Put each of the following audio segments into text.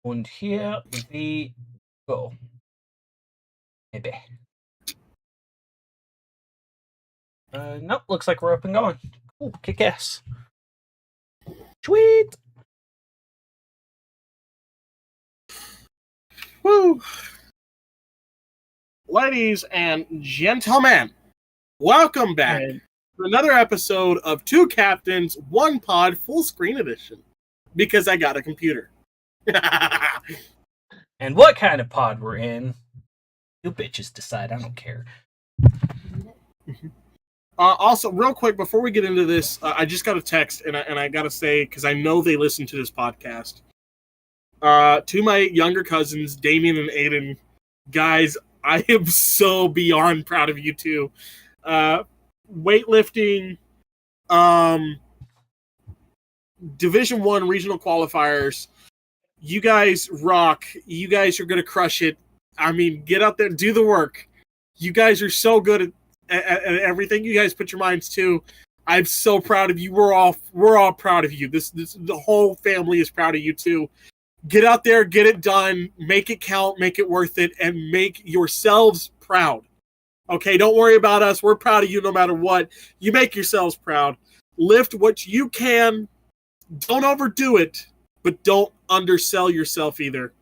Und here we go. Maybe. Nope, looks like we're up and going. Cool, kick ass. Sweet! Woo! Ladies and gentlemen, welcome back to another episode of Two Captains, One Pod Full Screen Edition. Because I got a computer. And what kind of pod we're in, you bitches decide. I don't care. Also, real quick, before we get into this, I just got a text, and I got to say, because I know they listen to this podcast, to my younger cousins, Damien and Aiden, guys, I am so beyond proud of you two. Weightlifting, Division I regional qualifiers, you guys rock. You guys are going to crush it. I mean, get out there, do the work. You guys are so good at everything you guys put your minds to. I'm so proud of you. We're all proud of you. This the whole family is proud of you too. Get out there, get it done, make it count, make it worth it, and make yourselves proud. Okay, don't worry about us. We're proud of you no matter what. You make yourselves proud. Lift what you can. Don't overdo it, but don't undersell yourself either.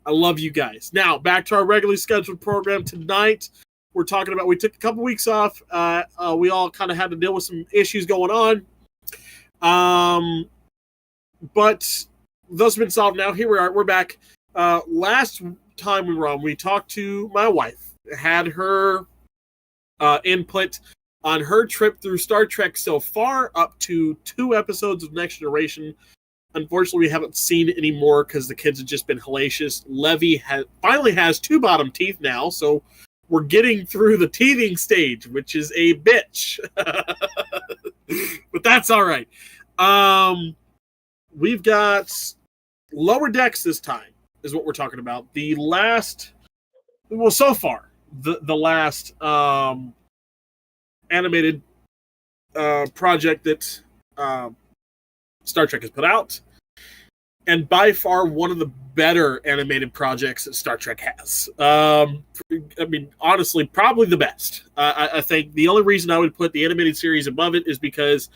I love you guys. Now, back to our regularly scheduled program tonight. We're talking about, we took a couple weeks off. We all kind of had to deal with some issues going on. But those have been solved now. Here we are. We're back. Last time we were on, we talked to my wife. Had her input on her trip through Star Trek so far, up to 2 episodes of Next Generation. Unfortunately, we haven't seen any more because the kids have just been hellacious. Levy finally has 2 bottom teeth now, so we're getting through the teething stage, which is a bitch. But that's all right. We've got Lower Decks this time, is what we're talking about. So far, the last animated project that Star Trek has put out, and by far one of the better animated projects that Star Trek has. I mean, honestly, probably the best. I think the only reason I would put the animated series above it is because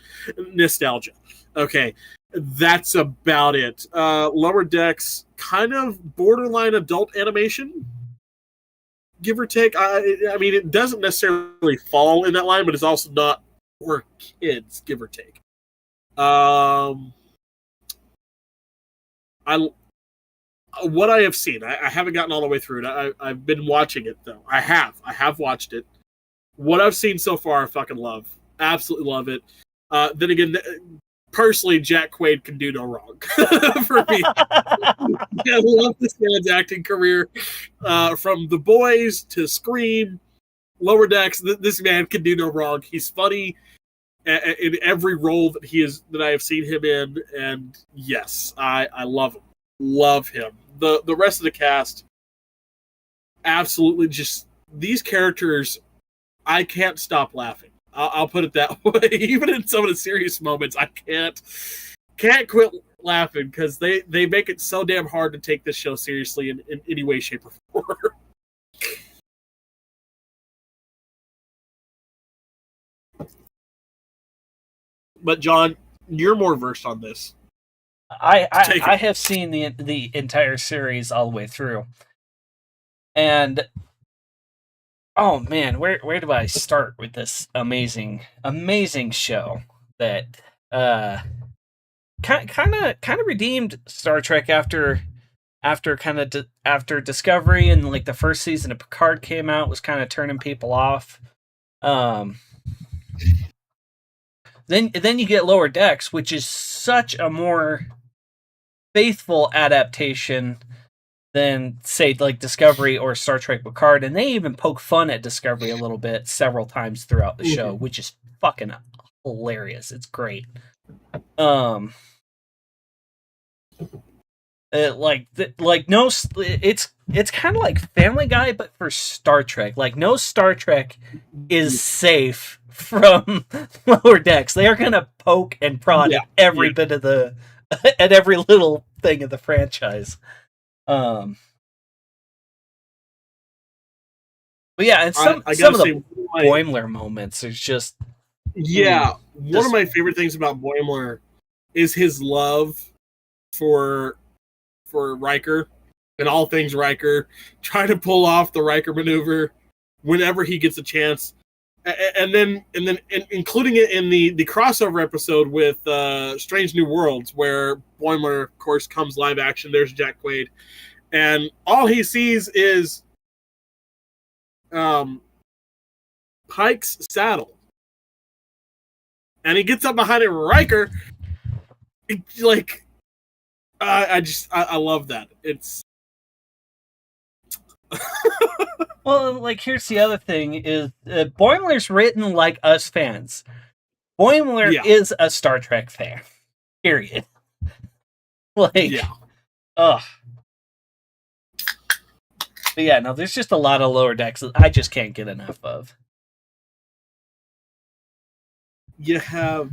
nostalgia. Okay, that's about it. Lower Decks, kind of borderline adult animation, give or take. I mean, it doesn't necessarily fall in that line, but it's also not for kids, give or take. What I have seen, I haven't gotten all the way through it. I've been watching it though. I have watched it. What I've seen so far, I fucking love. Absolutely love it. Then again, personally, Jack Quaid can do no wrong for me. I love this man's acting career. From The Boys to Scream, Lower Decks, this man can do no wrong. He's funny in every role that I have seen him in, and yes, I love him. Love him. The rest of the cast, absolutely, just these characters, I can't stop laughing. I'll put it that way. Even in some of the serious moments, I can't quit laughing because they make it so damn hard to take this show seriously in any way, shape, or form. But John, you're more versed on this. I have seen the entire series all the way through, and oh man, where do I start with this amazing show that kind of redeemed Star Trek after Discovery, and like the first season of Picard came out was kind of turning people off. Then you get Lower Decks, which is such a more faithful adaptation than, say, like Discovery or Star Trek Picard, and they even poke fun at Discovery a little bit several times throughout the show, which is fucking hilarious. It's great. It's kind of like Family Guy, but for Star Trek. Like, no Star Trek is safe from Lower Decks. They are gonna poke and prod at every bit of at every little thing of the franchise. Um, but yeah, and I some gotta of say, the Boimler moments is just yeah, one just of my favorite things about Boimler is his love for Riker and all things Riker, trying to pull off the Riker maneuver whenever he gets a chance. And then including it in the crossover episode with Strange New Worlds, where Boimler, of course, comes live action. There's Jack Quaid, and all he sees is Pike's saddle, and he gets up behind it, Riker. Like, I love that. It's well, like here's the other thing is Boimler's written like us fans. Boimler Yeah. is a Star Trek fan. Period. Like, yeah. ugh. But yeah, no, there's just a lot of Lower Decks that I just can't get enough of. You have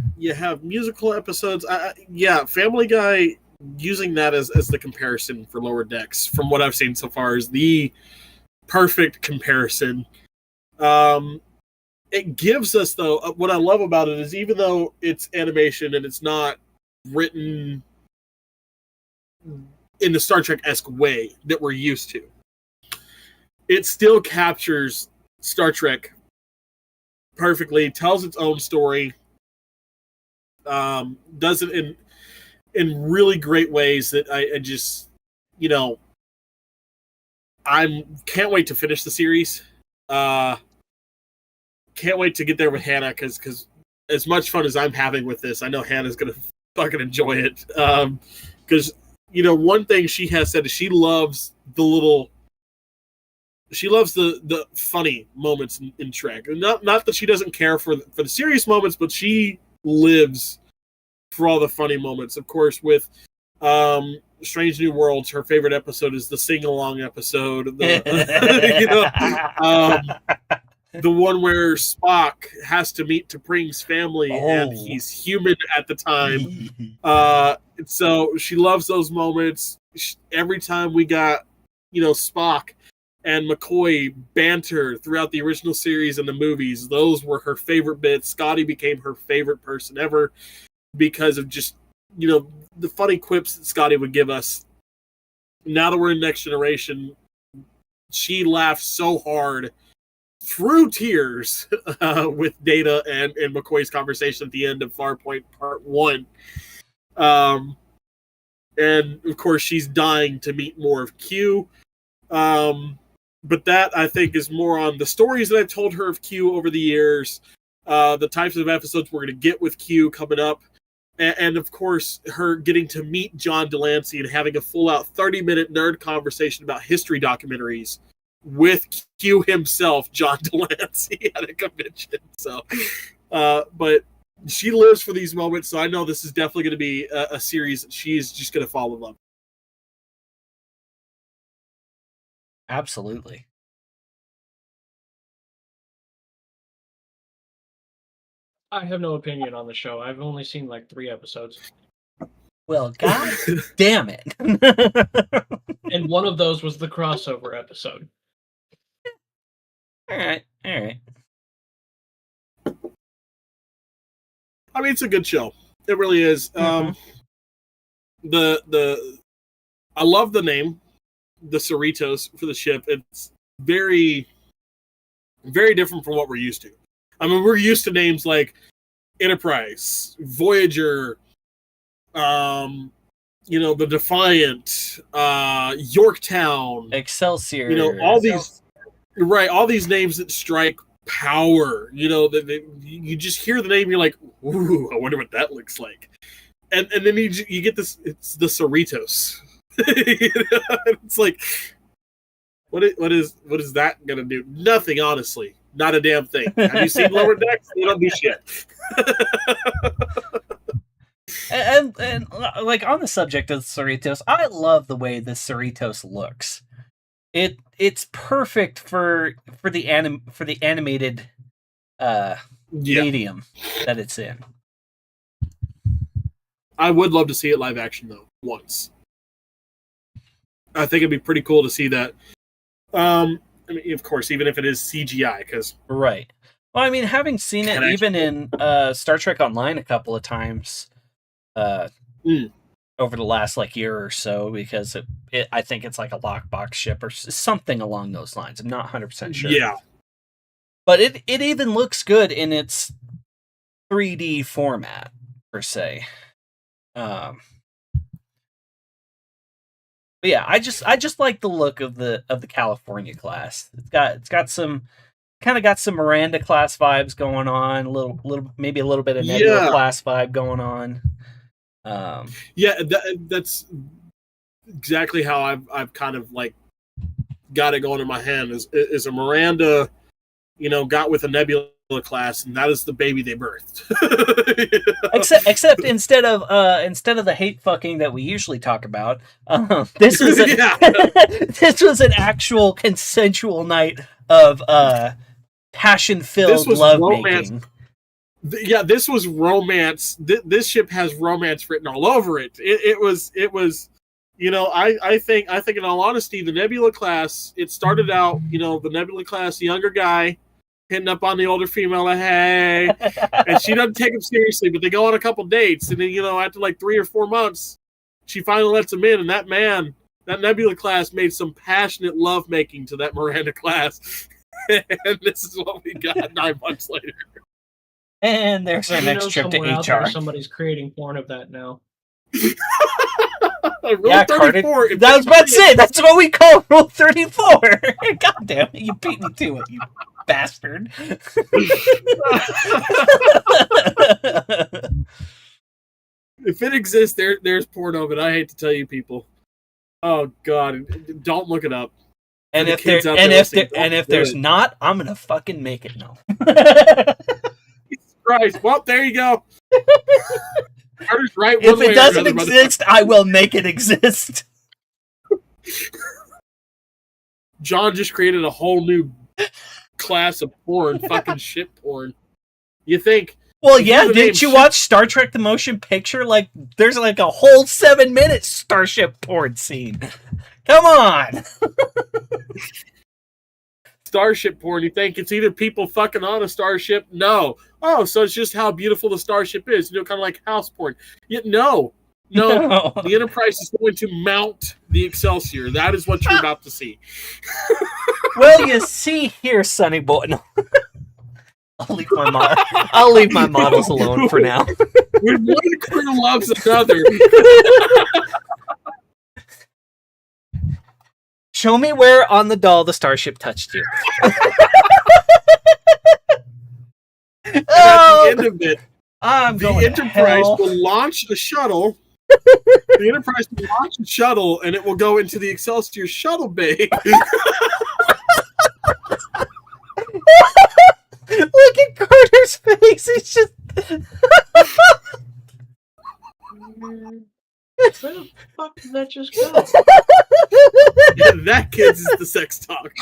musical episodes. Yeah, Family Guy using that as the comparison for Lower Decks, from what I've seen so far, is the perfect comparison. It gives us, though, what I love about it is, even though it's animation and it's not written in the Star Trek-esque way that we're used to, it still captures Star Trek perfectly, tells its own story, does it in really great ways that I just, I can't wait to finish the series. Can't wait to get there with Hannah, because as much fun as I'm having with this, I know Hannah's gonna fucking enjoy it. Because one thing she has said is she loves the funny moments in Trek. Not that she doesn't care for the serious moments, but she lives for all the funny moments. Of course, with Strange New Worlds, her favorite episode is the sing-along episode. The one where Spock has to meet T'Pring's family, and he's human at the time. So she loves those moments. Every time we got, Spock and McCoy banter throughout the original series and the movies, those were her favorite bits. Scotty became her favorite person ever because of just, the funny quips that Scotty would give us. Now that we're in Next Generation, she laughs so hard through tears with Data and McCoy's conversation at the end of Farpoint Part 1. And, of course, she's dying to meet more of Q. But that, I think, is more on the stories that I've told her of Q over the years, the types of episodes we're going to get with Q coming up, and of course, her getting to meet John Delancey and having a full-out 30-minute nerd conversation about history documentaries with Q himself, John Delancey, at a convention. So, but she lives for these moments, so I know this is definitely going to be a series that she's just going to fall in love with. Absolutely. I have no opinion on the show. I've only seen like 3 episodes. Well, god damn it. And one of those was the crossover episode. All right. I mean, it's a good show. It really is. I love the name, the Cerritos, for the ship. It's very, very different from what we're used to. I mean, we're used to names like Enterprise, Voyager, the Defiant, Yorktown, Excelsior. all these, right? All these names that strike power. You just hear the name, you're like, ooh, I wonder what that looks like. And then you get this. It's the Cerritos. It's like, what is that gonna do? Nothing, honestly. Not a damn thing. Have you seen Lower Decks? They don't do shit. and like on the subject of Cerritos, I love the way the Cerritos looks. It's perfect for the animated medium that it's in. I would love to see it live action though, once. I think it'd be pretty cool to see that. I mean, of course, even if it is CGI, because Right. Well, I mean, having seen it even in Star Trek Online a couple of times over the last year or so, because I think it's like a lockbox ship or something along those lines. I'm not 100% sure. Yeah. But it even looks good in its 3D format per se. But yeah, I just like the look of the California class. It's got some Miranda class vibes going on, maybe a little bit of Nebula class vibe going on. That's exactly how I've kind of got it going in my hand is a Miranda, got with a Nebula class, and that is the baby they birthed. Except instead of the hate fucking that we usually talk about, this was this was an actual consensual night of passion-filled lovemaking. Yeah, this was romance. This ship has romance written all over it. It was. I think in all honesty, the Nebula class. It started out, the Nebula class, the younger guy hitting up on the older female, hey, and she doesn't take him seriously, but they go on a couple dates, and then after 3 or 4 months, she finally lets him in, and that Nebula class made some passionate lovemaking to that Miranda class, and this is what we got 9 months later. And there's our next trip to HR. Somebody's creating porn of that now. Rule 34. I was about to say, that's what we call Rule 34. God damn it, you beat me to it, you bastard. If it exists, there's porn of it. I hate to tell you people. Oh God, don't look it up. And if there's not, I'm gonna fucking make it now. Jesus Christ. Well, there you go. Right if it doesn't exist, I will make it exist. John just created a whole new class of porn, fucking shit porn. You think? Well, yeah, didn't you watch Star Trek the Motion Picture? There's a whole 7-minute Starship porn scene. Come on! Starship porn, you think it's either people fucking on a starship? No. Oh, so it's just how beautiful the starship is. Kind of like house porn. No. The Enterprise is going to mount the Excelsior. That is what you're about to see. Well, you see here, Sonny Boy. No. I'll leave my models alone for now. When one crew loves another. Show me where on the doll the starship touched you. At the end of it, the Enterprise will launch a shuttle. The Enterprise will launch a shuttle, and it will go into the Excelsior shuttle bay. Look at Carter's face. He's just. Where the fuck did that just go? Yeah, that, kids, is the sex talk.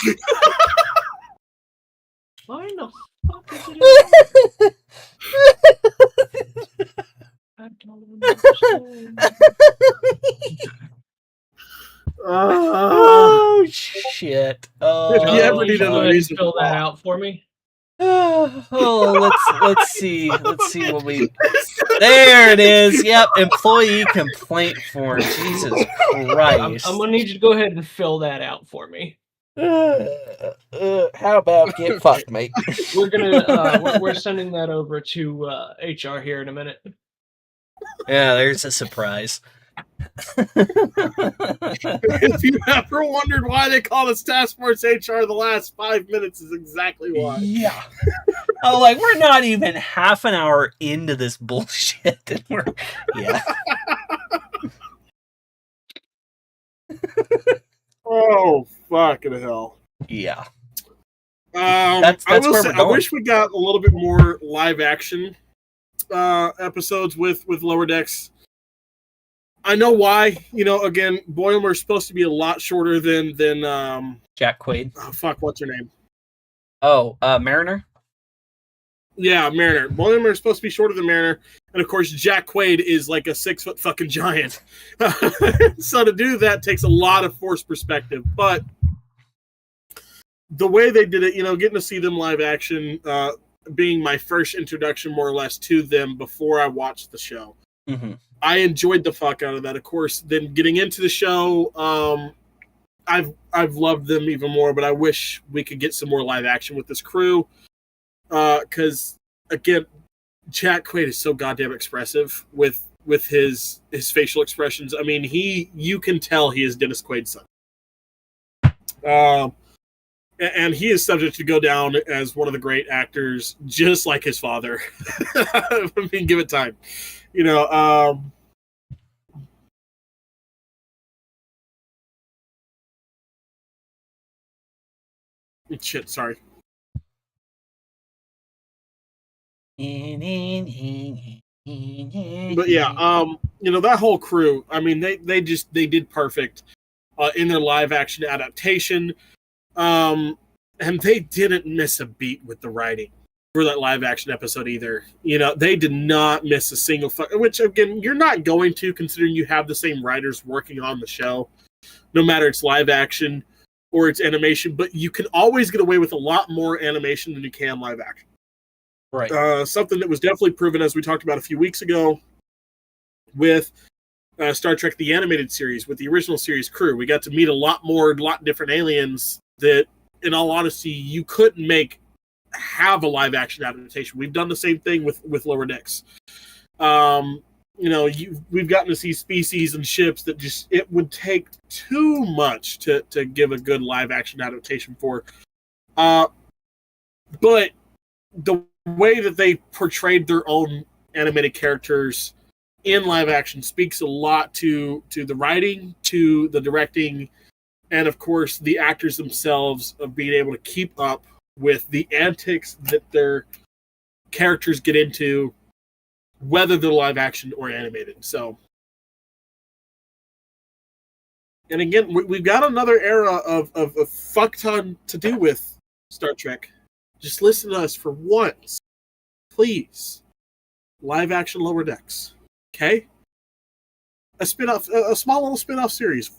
Why in the fuck is it? I don't understand. Oh shit! Oh, if you ever need another reason, fill that out for me. Oh, let's see what we. There it is. Yep, employee complaint form. Jesus Christ! I'm gonna need you to go ahead and fill that out for me. How about get fucked, mate? We're sending that over to HR here in a minute. Yeah, there's a surprise. If you ever wondered why they call us Task Force HR, the last 5 minutes is exactly why. Yeah. Oh, we're not even half an hour into this bullshit, and we're Oh, fucking hell. Yeah. That's where we're going. I wish we got a little bit more live action episodes with Lower Decks. I know why. Again, Boimler is supposed to be a lot shorter than Jack Quaid. Oh, fuck, what's her name? Oh, Mariner. Yeah, Mariner. Boimler is supposed to be shorter than Mariner, and of course Jack Quaid is like a 6-foot fucking giant. So to do that takes a lot of force perspective, but the way they did it, getting to see them live action, being my first introduction more or less to them before I watched the show. Mm-hmm. I enjoyed the fuck out of that. Of course, then getting into the show, I've loved them even more, but I wish we could get some more live action with this crew. Because again, Jack Quaid is so goddamn expressive with his facial expressions. I mean, you can tell he is Dennis Quaid's son. And he is subject to go down as one of the great actors, just like his father. I mean, give it time. Shit, sorry. But yeah, that whole crew, I mean, they did perfect in their live action adaptation. And they didn't miss a beat with the writing for that live action episode either. They did not miss a single which again, you're not going to, considering you have the same writers working on the show, no matter it's live action or it's animation, but you can always get away with a lot more animation than you can live action. Right. Something that was definitely proven, as we talked about a few weeks ago, with Star Trek the Animated Series, with the original series crew. We got to meet a lot different aliens that, in all honesty, you couldn't have a live action adaptation. We've done the same thing with Lower Decks. We've gotten to see species and ships that it would take too much to give a good live action adaptation for. But the way that they portrayed their own animated characters in live action speaks a lot to the writing, to the directing, and of course the actors themselves, of being able to keep up with the antics that their characters get into, whether they're live action or animated. So, and again, we've got another era of fuck ton to do with Star Trek. Just listen to us for once, please. Live action Lower Decks, okay? A small little spin-off series,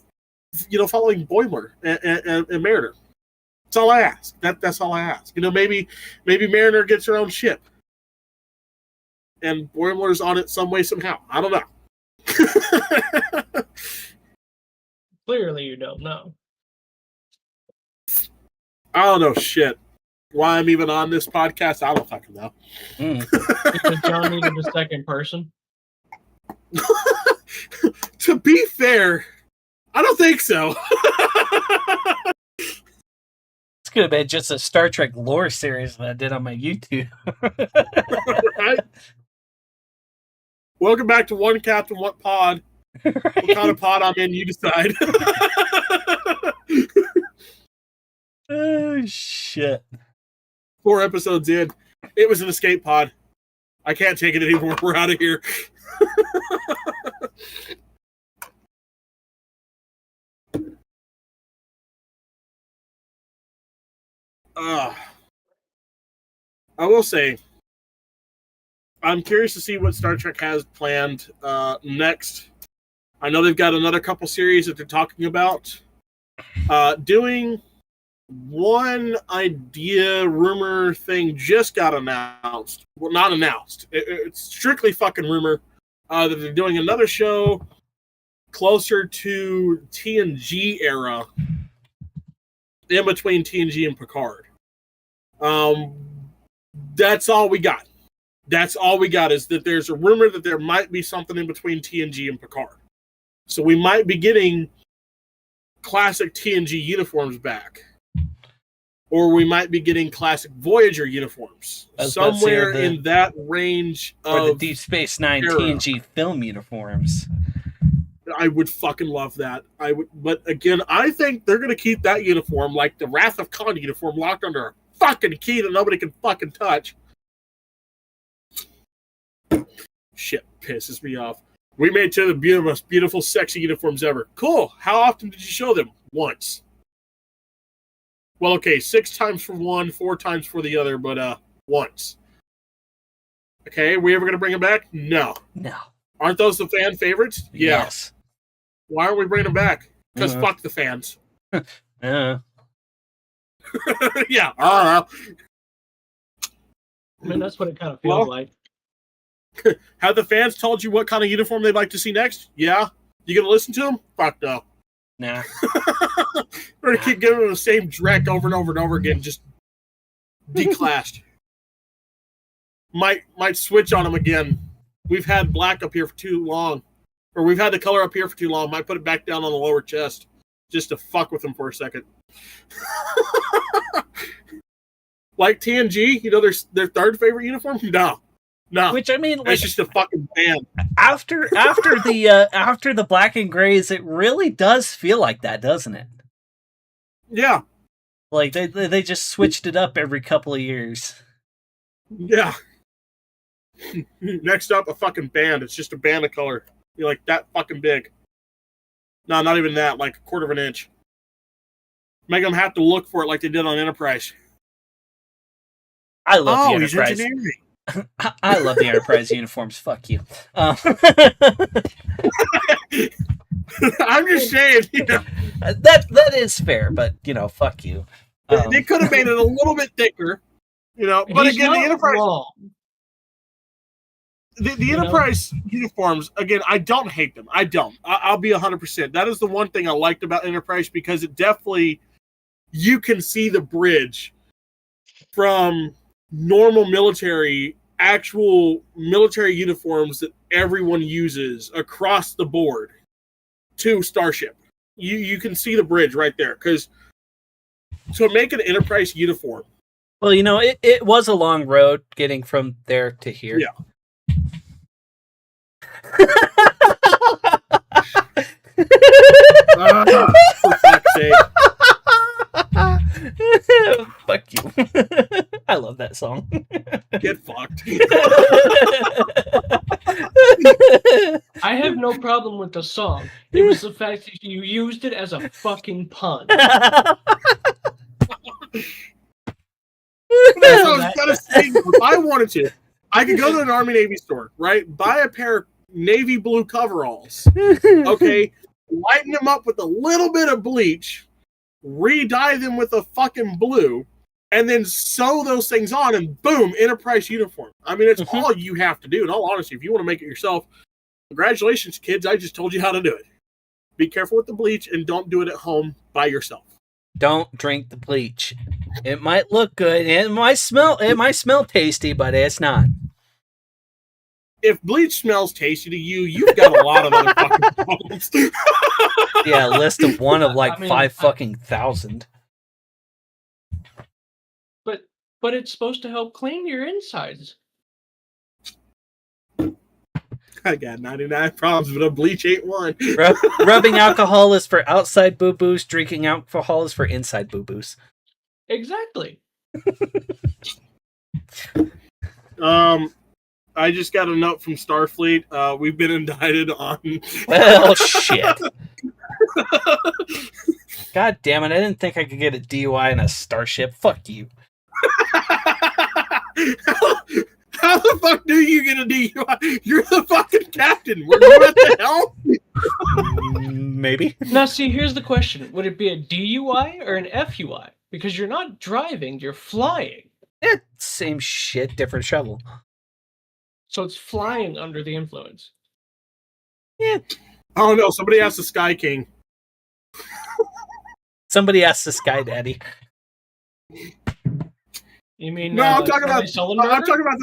following Boimler and Mariner. That's all I ask. That's all I ask. Maybe Mariner gets her own ship, and Boimler's on it some way, somehow. I don't know. Clearly, you don't know. I don't know shit. Why I'm even on this podcast, I don't fucking know. Because John needed a second person? To be fair, I don't think so. This could have been just a Star Trek lore series that I did on my YouTube. Right? Welcome back to One Captain, One Pod. Right? What kind of pod I'm in, you decide. Oh, shit. 4 episodes in. It was an escape pod. I can't take it anymore. We're out of here. I will say, I'm curious to see what Star Trek has planned next. I know they've got another couple series that they're talking about. Doing one idea, rumor thing just got announced. Well, not announced. It's strictly fucking rumor that they're doing another show closer to TNG era, in between TNG and Picard. That's all we got. That's all we got, is that there's a rumor that there might be something in between TNG and Picard. So we might be getting classic TNG uniforms back. Or we might be getting classic Voyager uniforms. Somewhere in that range of... Or the Deep Space Nine era. TNG film uniforms. I would fucking love that. But again, I think they're going to keep that uniform, like the Wrath of Khan uniform, locked under a fucking key that nobody can fucking touch. Shit pisses me off. We made two of the most beautiful, sexy uniforms ever. Cool. How often did you show them? Once. Well, okay, 6 times for one, 4 times for the other, but once. Okay, are we ever going to bring them back? No. No. Aren't those the fan favorites? Yeah. Yes. Why aren't we bringing them back? Because Mhm. fuck the fans. Yeah. Yeah. I mean, that's what it kind of feels Well- like. Have the fans told you what kind of uniform they'd like to see next? Yeah. You gonna listen to them? Fuck no. Nah. We're gonna keep giving them the same dreck over and over and over again, just declassed. Might switch on them again. We've had black up here for too long, or we've had the color up here for too long. Might put it back down on the lower chest just to fuck with them for a second. Like TNG, you know, their third favorite uniform? No. Which I mean, like It's just a fucking band. after the black and grays, it really does feel like that, doesn't it? Yeah. Like they just switched it up every couple of years. Yeah. Next up, a fucking band. It's just a band of color. You're like that fucking big. No, not even that. Like a quarter of an inch. Make them have to look for it like they did on Enterprise. I love the he's Enterprise. engineering. I love the Enterprise uniforms. Fuck you. I'm just saying, you know, that is fair, but you know, fuck you. they could have made it a little bit thicker, you know. But He's again, the not Enterprise, wrong. the You know? Enterprise uniforms. Again, I don't hate them. I don't. I'll be 100%. That is the one thing I liked about Enterprise because it definitely you can see the bridge from normal military, actual military uniforms that everyone uses across the board to Starship. You can see the bridge right there because to make an Enterprise uniform. Well, you know, it was a long road getting from there to here. Yeah. For fuck's sake. Fuck you. I love that song. Get fucked. I have no problem with the song. It was the fact that you used it as a fucking pun. That's what I was gonna say. If I wanted to, I could go to an Army Navy store, right? Buy a pair of navy blue coveralls. Okay, lighten them up with a little bit of bleach, re-dye them with a fucking blue, and then sew those things on, and boom, Enterprise uniform. I mean, it's all you have to do. In all honesty, if you want to make it yourself, congratulations, kids. I just told you how to do it. Be careful with the bleach, and don't do it at home by yourself. Don't drink the bleach. It might look good. It might smell tasty, but it's not. If bleach smells tasty to you, you've got a lot of other fucking problems. Yeah, a list of one of like I mean, 5,000. But it's supposed to help clean your insides. I got 99 problems, but a bleach ain't one. Rubbing alcohol is for outside boo-boos. Drinking alcohol is for inside boo-boos. Exactly. I just got a note from Starfleet. We've been indicted on. Well, shit. God damn it! I didn't think I could get a DUI in a starship. Fuck you. How the fuck do you get a DUI? You're the fucking captain. Were you at the helm? Maybe. Now, see, here's the question. Would it be a DUI or an FUI? Because you're not driving, you're flying. Yeah, same shit, different shovel. So it's flying under the influence. Yeah. Oh no! Somebody asked the Sky King. Somebody asked the Sky Daddy. You mean No, I'm talking about. Sullenberger? I'm talking about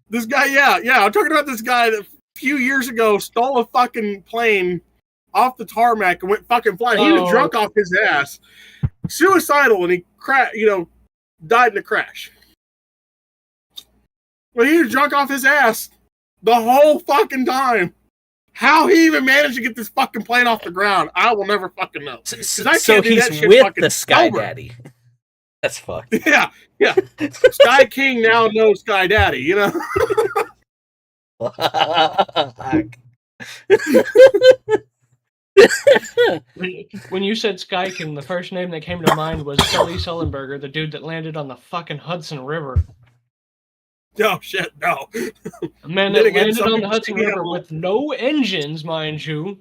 this guy. Yeah. I'm talking about this guy that a few years ago stole a fucking plane off the tarmac and went fucking flying. He was Oh. drunk off his ass, suicidal, and he died in a crash. But he was drunk off his ass the whole fucking time. How he even managed to get this fucking plane off the ground, I will never fucking know. 'Cause I So can't do he's that shit with fucking the Sky sober. Daddy. That's fucked. Yeah. Sky King now knows Sky Daddy, you know? Fuck. When you said Sky King, the first name that came to mind was Sully Sullenberger, the dude that landed on the fucking Hudson River. No shit, no. A man Then that again, landed some on the people Hudson say he had River a- with no engines, mind you.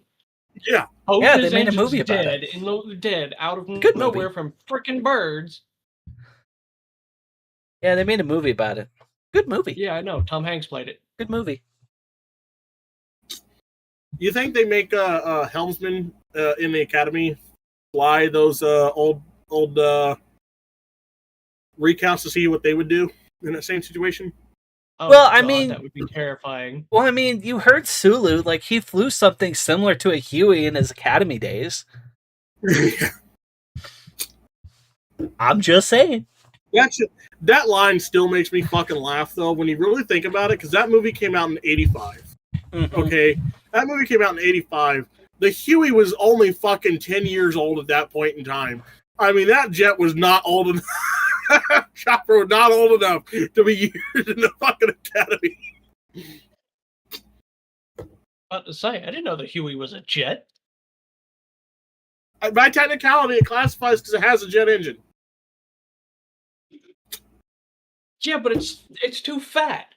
Yeah, Hove Yeah, his they made a engines movie about dead, it. dead out of Good nowhere movie. from freaking birds. Yeah, they made a movie about it. Good movie. Yeah, I know. Tom Hanks played it. Good movie. you think they make a helmsman in the academy fly those old recounts to see what they would do in that same situation? Oh, Well, I God, mean- that would be terrifying. Well, I mean, you heard Sulu. Like, he flew something similar to a Huey in his academy days. I'm just saying. That line still makes me fucking laugh, though, when you really think about it, because that movie came out in 85. Mhm. Okay? That movie came out in 85. The Huey was only fucking 10 years old at that point in time. I mean, that jet was not old enough. Chopper was not old enough to be used in the fucking academy. About to say, I didn't know the Huey was a jet. By technicality, it classifies because it has a jet engine. Yeah, but it's too fat.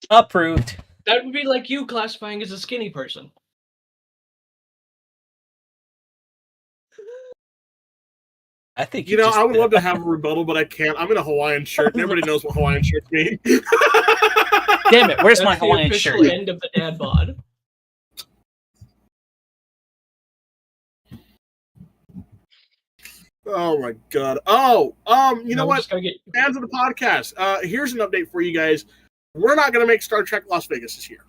Approved. That would be like you classifying as a skinny person. I think You know, just I would love to have a rebuttal, but I can't. I'm in a Hawaiian shirt, and everybody knows what Hawaiian shirts mean. Damn it! Where's my That's the Hawaiian official shirt? end of the dad bod. Oh my god. Oh, you know I'm what? just gonna get Fans of the podcast, here's an update for you guys. We're not going to make Star Trek Las Vegas this year.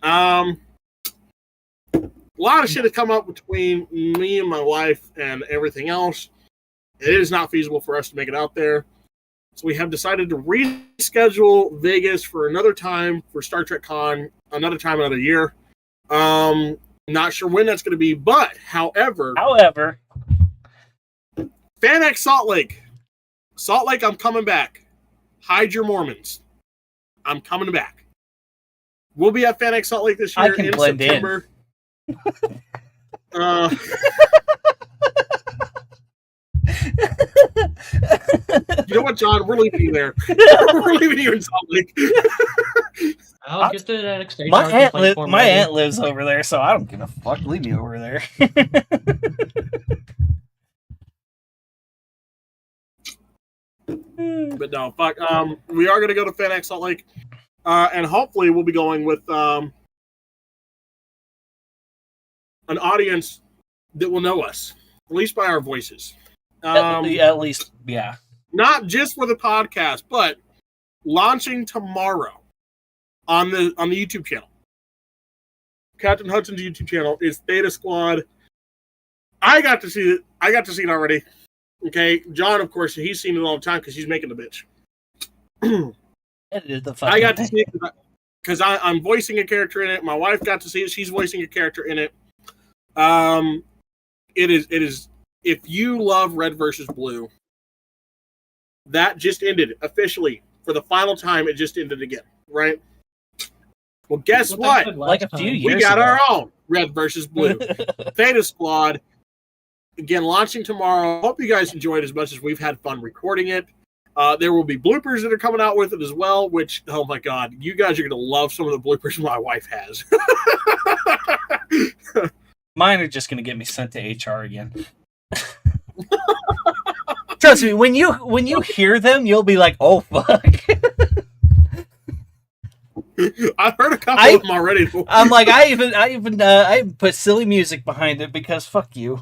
A lot of shit has come up between me and my wife and everything else. It is not feasible for us to make it out there. So we have decided to reschedule Vegas for another time for Star Trek Con, another time, another year. Not sure when that's going to be, but however, FanX Salt Lake. Salt Lake, I'm coming back. Hide your Mormons. I'm coming back. We'll be at FanX Salt Lake this year I can blend September. You know what, John? We're leaving you there. We're leaving you in Salt Lake. I'll get to that next stage. My aunt lives over there, so I don't give a fuck. Leave me over there. But no, fuck. We are going to go to FanX Salt Lake, and hopefully we'll be going with an audience that will know us, at least by our voices. At least, yeah. Not just for the podcast, but launching tomorrow on the YouTube channel. Captain Hudson's YouTube channel is Theta Squad. I got to see it. I got to see it already. Okay, John, of course, he's seen it all the time because he's making the bitch. I got to see it because I'm voicing a character in it. My wife got to see it; she's voicing a character in it. It is. If you love Red versus Blue, that just ended officially for the final time. It just ended again, right? Well, guess what? Like a few years We got ago. our own Red versus Blue. Theta Squad, again, launching tomorrow. Hope you guys enjoyed as much as we've had fun recording it. There will be bloopers that are coming out with it as well, which, oh my God, you guys are going to love some of the bloopers my wife has. Mine are just going to get me sent to HR again. Trust me, when you hear them, you'll be like, "Oh fuck!" I've heard a couple of them already. I'm like, I even put silly music behind it because fuck you.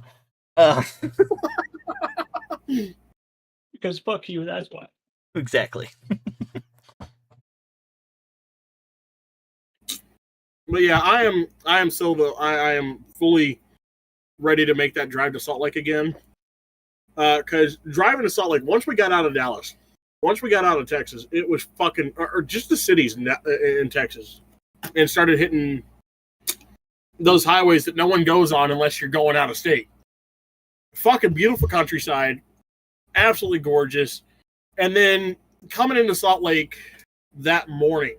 Because fuck you, that's why. Exactly. But yeah, I am fully ready to make that drive to Salt Lake again. Because driving to Salt Lake, once we got out of Dallas, once we got out of Texas, it was fucking, or just the cities in Texas, and started hitting those highways that no one goes on unless you're going out of state. Fucking beautiful countryside, absolutely gorgeous. And then coming into Salt Lake that morning,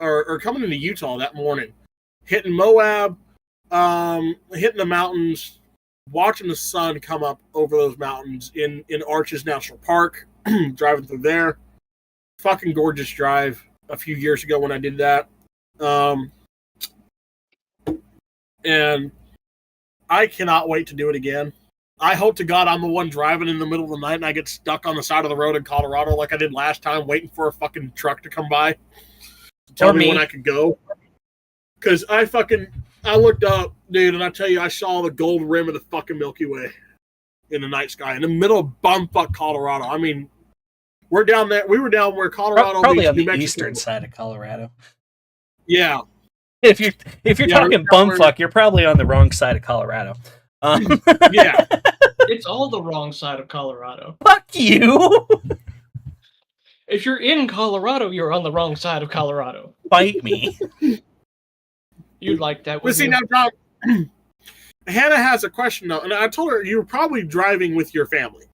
or coming into Utah that morning, hitting Moab, hitting the mountains, watching the sun come up over those mountains in Arches National Park, driving through there. fucking gorgeous drive a few years ago when I did that. And I cannot wait to do it again. I hope to God I'm the one driving in the middle of the night and I get stuck on the side of the road in Colorado like I did last time, waiting for a fucking truck to come by to tell me when I could go. Because I looked up, dude, and I tell you, I saw the gold rim of the fucking Milky Way in the night sky in the middle of bumfuck Colorado. I mean, we're down there. We were down where Colorado probably on New the Mexico. eastern side of Colorado. Yeah. If you're talking bumfuck, you're probably on the wrong side of Colorado. Yeah. It's all the wrong side of Colorado. Fuck you. If you're in Colorado, you're on the wrong side of Colorado. Fight me. You'd like that. But see, now, Tom, Hannah has a question, though. And I told her you were probably driving with your family,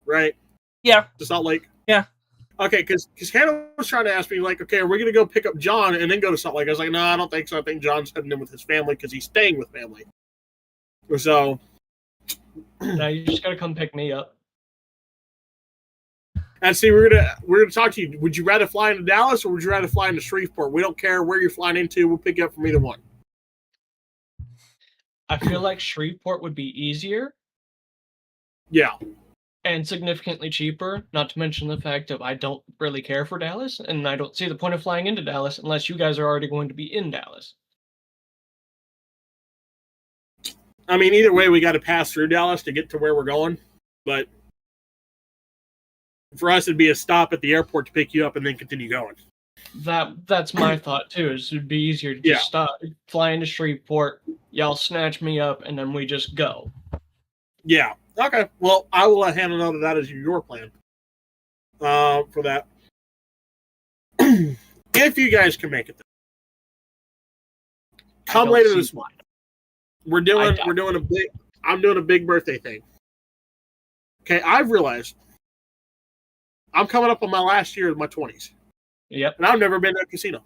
right? Yeah. To Salt Lake? Yeah. Okay, because Hannah was trying to ask me, like, okay, are we going to go pick up John and then go to Salt Lake? I was like, no, I don't think so. I think John's heading in with his family because he's staying with family. So. Now you just got to come pick me up. And see, we're gonna talk to you. Would you rather fly into Dallas or would you rather fly into Shreveport? We don't care where you're flying into. We'll pick you up from either one. I feel like Shreveport would be easier. Yeah. And significantly cheaper, not to mention the fact that I don't really care for Dallas, and I don't see the point of flying into Dallas unless you guys are already going to be in Dallas. I mean, either way, we got to pass through Dallas to get to where we're going. But for us, it'd be a stop at the airport to pick you up and then continue going. That's my thought, too, is it'd be easier to just stop, fly into Shreveport, y'all snatch me up, and then we just go. Yeah. Okay. Well, I will let Hannah know that is your plan for that. If you guys can make it, come later this month. I'm doing a big birthday thing. Okay, I've realized I'm coming up on my last year of my 20s. Yep. And I've never been to a casino.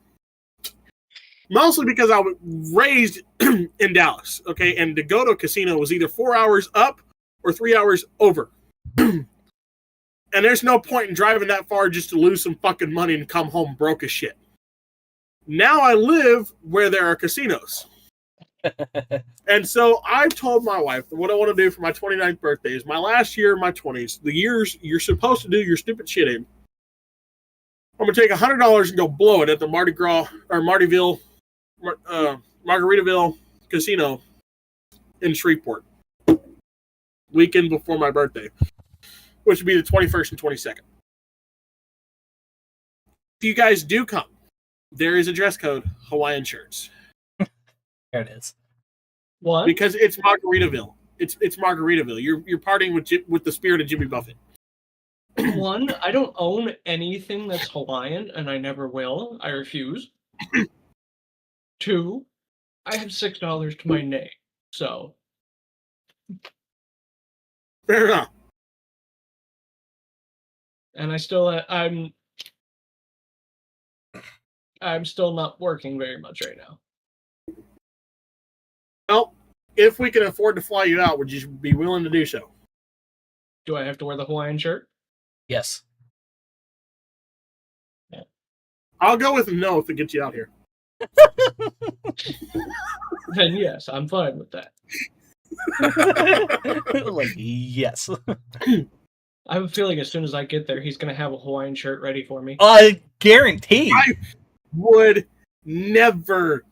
Mostly because I was raised in Dallas, okay? And to go to a casino was either 4 hours up or 3 hours over. And there's no point in driving that far just to lose some fucking money and come home broke as shit. Now I live where there are casinos. And so I've told my wife that what I want to do for my 29th birthday is my last year of my 20s, the years you're supposed to do your stupid shit in. I'm going to take $100 and go blow it at the Margaritaville Casino in Shreveport. Weekend before my birthday, which would be the 21st and 22nd. If you guys do come, there is a dress code, Hawaiian shirts. There it is. What? Because it's Margaritaville. It's Margaritaville. You're partying with the spirit of Jimmy Buffett. One, I don't own anything that's Hawaiian, and I never will. I refuse. Two, I have $6 to my name, so. Fair enough. And I'm still not working very much right now. Well, if we can afford to fly you out, would you be willing to do so? Do I have to wear the Hawaiian shirt? Yes. Yeah. I'll go with a no if it gets you out here. Then yes, I'm fine with that. Like, yes. I have a feeling as soon as I get there, he's going to have a Hawaiian shirt ready for me. Guaranteed. I would never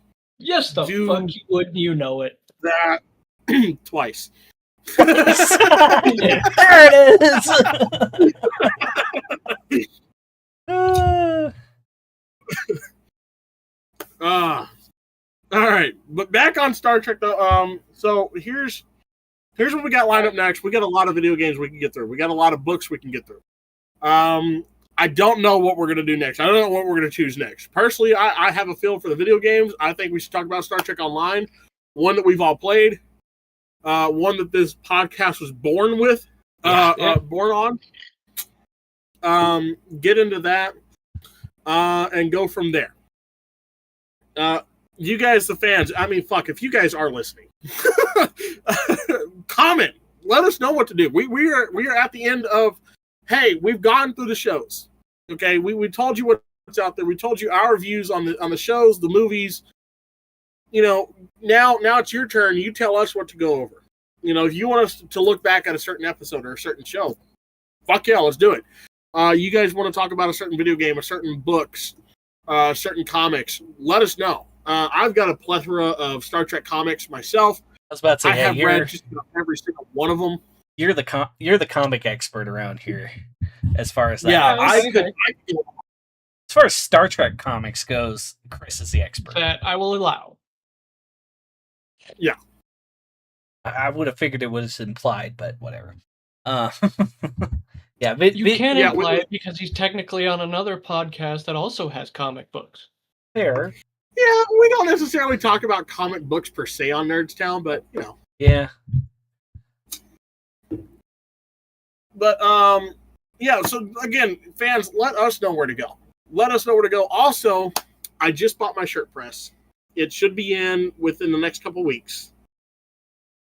Yes, the fuck you would, you know it. that twice. There it is. All right, but back on Star Trek though. So here's what we got lined up next. We got a lot of video games we can get through. We got a lot of books we can get through. I don't know what we're gonna do next. I don't know what we're gonna choose next. Personally, I have a feel for the video games. I think we should talk about Star Trek Online, one that we've all played, one that this podcast was born with, born on. Get into that, and go from there. You guys, the fans, I mean, fuck, if you guys are listening, comment. Let us know what to do. We are at the end of, hey, we've gone through the shows. Okay, we told you what's out there. We told you our views on the shows, the movies. Now it's your turn. You tell us what to go over. If you want us to look back at a certain episode or a certain show, fuck yeah, let's do it. You guys want to talk about a certain video game, a certain books, certain comics, let us know. I've got a plethora of Star Trek comics myself. I was about to say, I have read just about every single one of them. You're the comic expert around here, as far as that. Yeah, goes. As far as Star Trek comics goes, Chris is the expert. That I will allow. Yeah. I would have figured it was implied, but whatever. Yeah, you can imply it because he's technically on another podcast that also has comic books. Fair. Yeah, we don't necessarily talk about comic books per se on Nerdstown, but Yeah. But yeah. So again, fans, let us know where to go. Let us know where to go. Also, I just bought my shirt press. It should be in within the next couple weeks.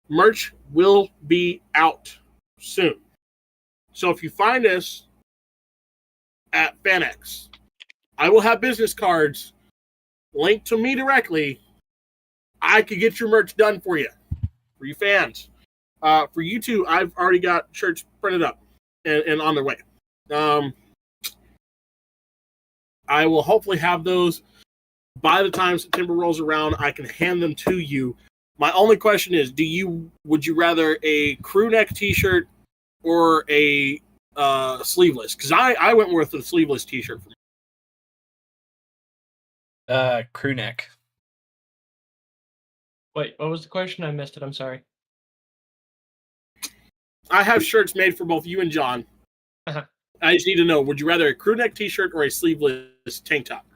Merch will be out soon. So if you find us at FanX, I will have business cards linked to me directly. I could get your merch done for you fans. For you two, I've already got shirts printed up and on their way. I will hopefully have those by the time September rolls around. I can hand them to you. My only question is, would you rather a crew neck t-shirt or a sleeveless? Because I went with a sleeveless t-shirt for me. Crew neck. Wait, what was the question? I missed it. I'm sorry. I have shirts made for both you and John. Uh-huh. I just need to know, would you rather a crew neck t-shirt or a sleeveless tank top?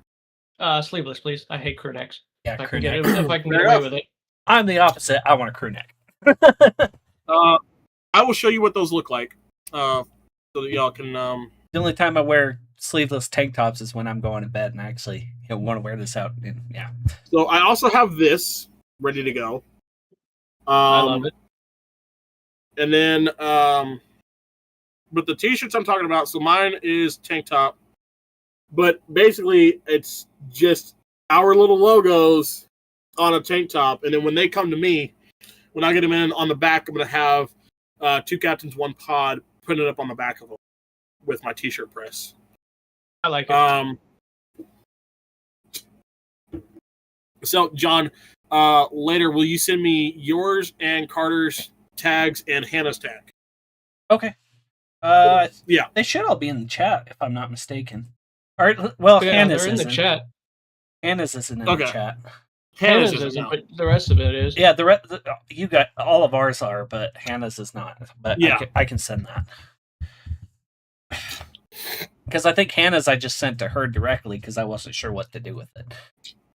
Sleeveless, please. I hate crew necks. Yeah, If I crew can neck. get away with it. I'm the opposite. I want a crew neck. I will show you what those look like, so that y'all can. The only time I wear sleeveless tank tops is when I'm going to bed, and I actually want to wear this out. And, yeah. So I also have this ready to go. I love it. And then, but the t-shirts I'm talking about, so mine is tank top, but basically it's just our little logos on a tank top, and then when they come to me, when I get them in on the back, I'm going to have 2 captains, 1 pod printed up on the back of them with my t-shirt press. I like it. So, John, later, will you send me yours and Carter's tags and Hannah's tag? Okay. Yeah. They should all be in the chat, if I'm not mistaken. All right. Well, Yeah, Hannah's they're in the isn't. chat. Hannah's isn't in Okay. the chat. Hannah's Hannah's isn't, isn't, no. but the rest of it is. Yeah, you got all of ours are, but Hannah's is not. But Yeah. I can send that. Because I think Hannah's I just sent to her directly because I wasn't sure what to do with it.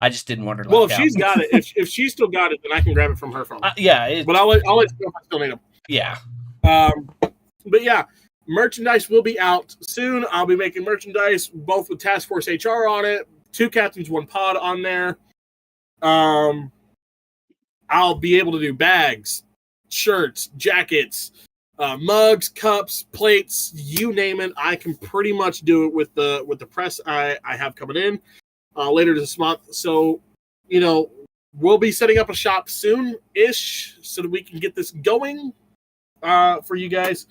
I just didn't want her to Well, look if out. she's got it, if she's still got it, then I can grab it from her phone. Yeah. But I'll let you know if I still need them. Yeah. But yeah, merchandise will be out soon. I'll be making merchandise both with Task Force HR on it, 2 captains, 1 pod on there. I'll be able to do bags, shirts, jackets, mugs, cups, plates, you name it. I can pretty much do it with the press I have coming in later this month. So, we'll be setting up a shop soon-ish so that we can get this going for you guys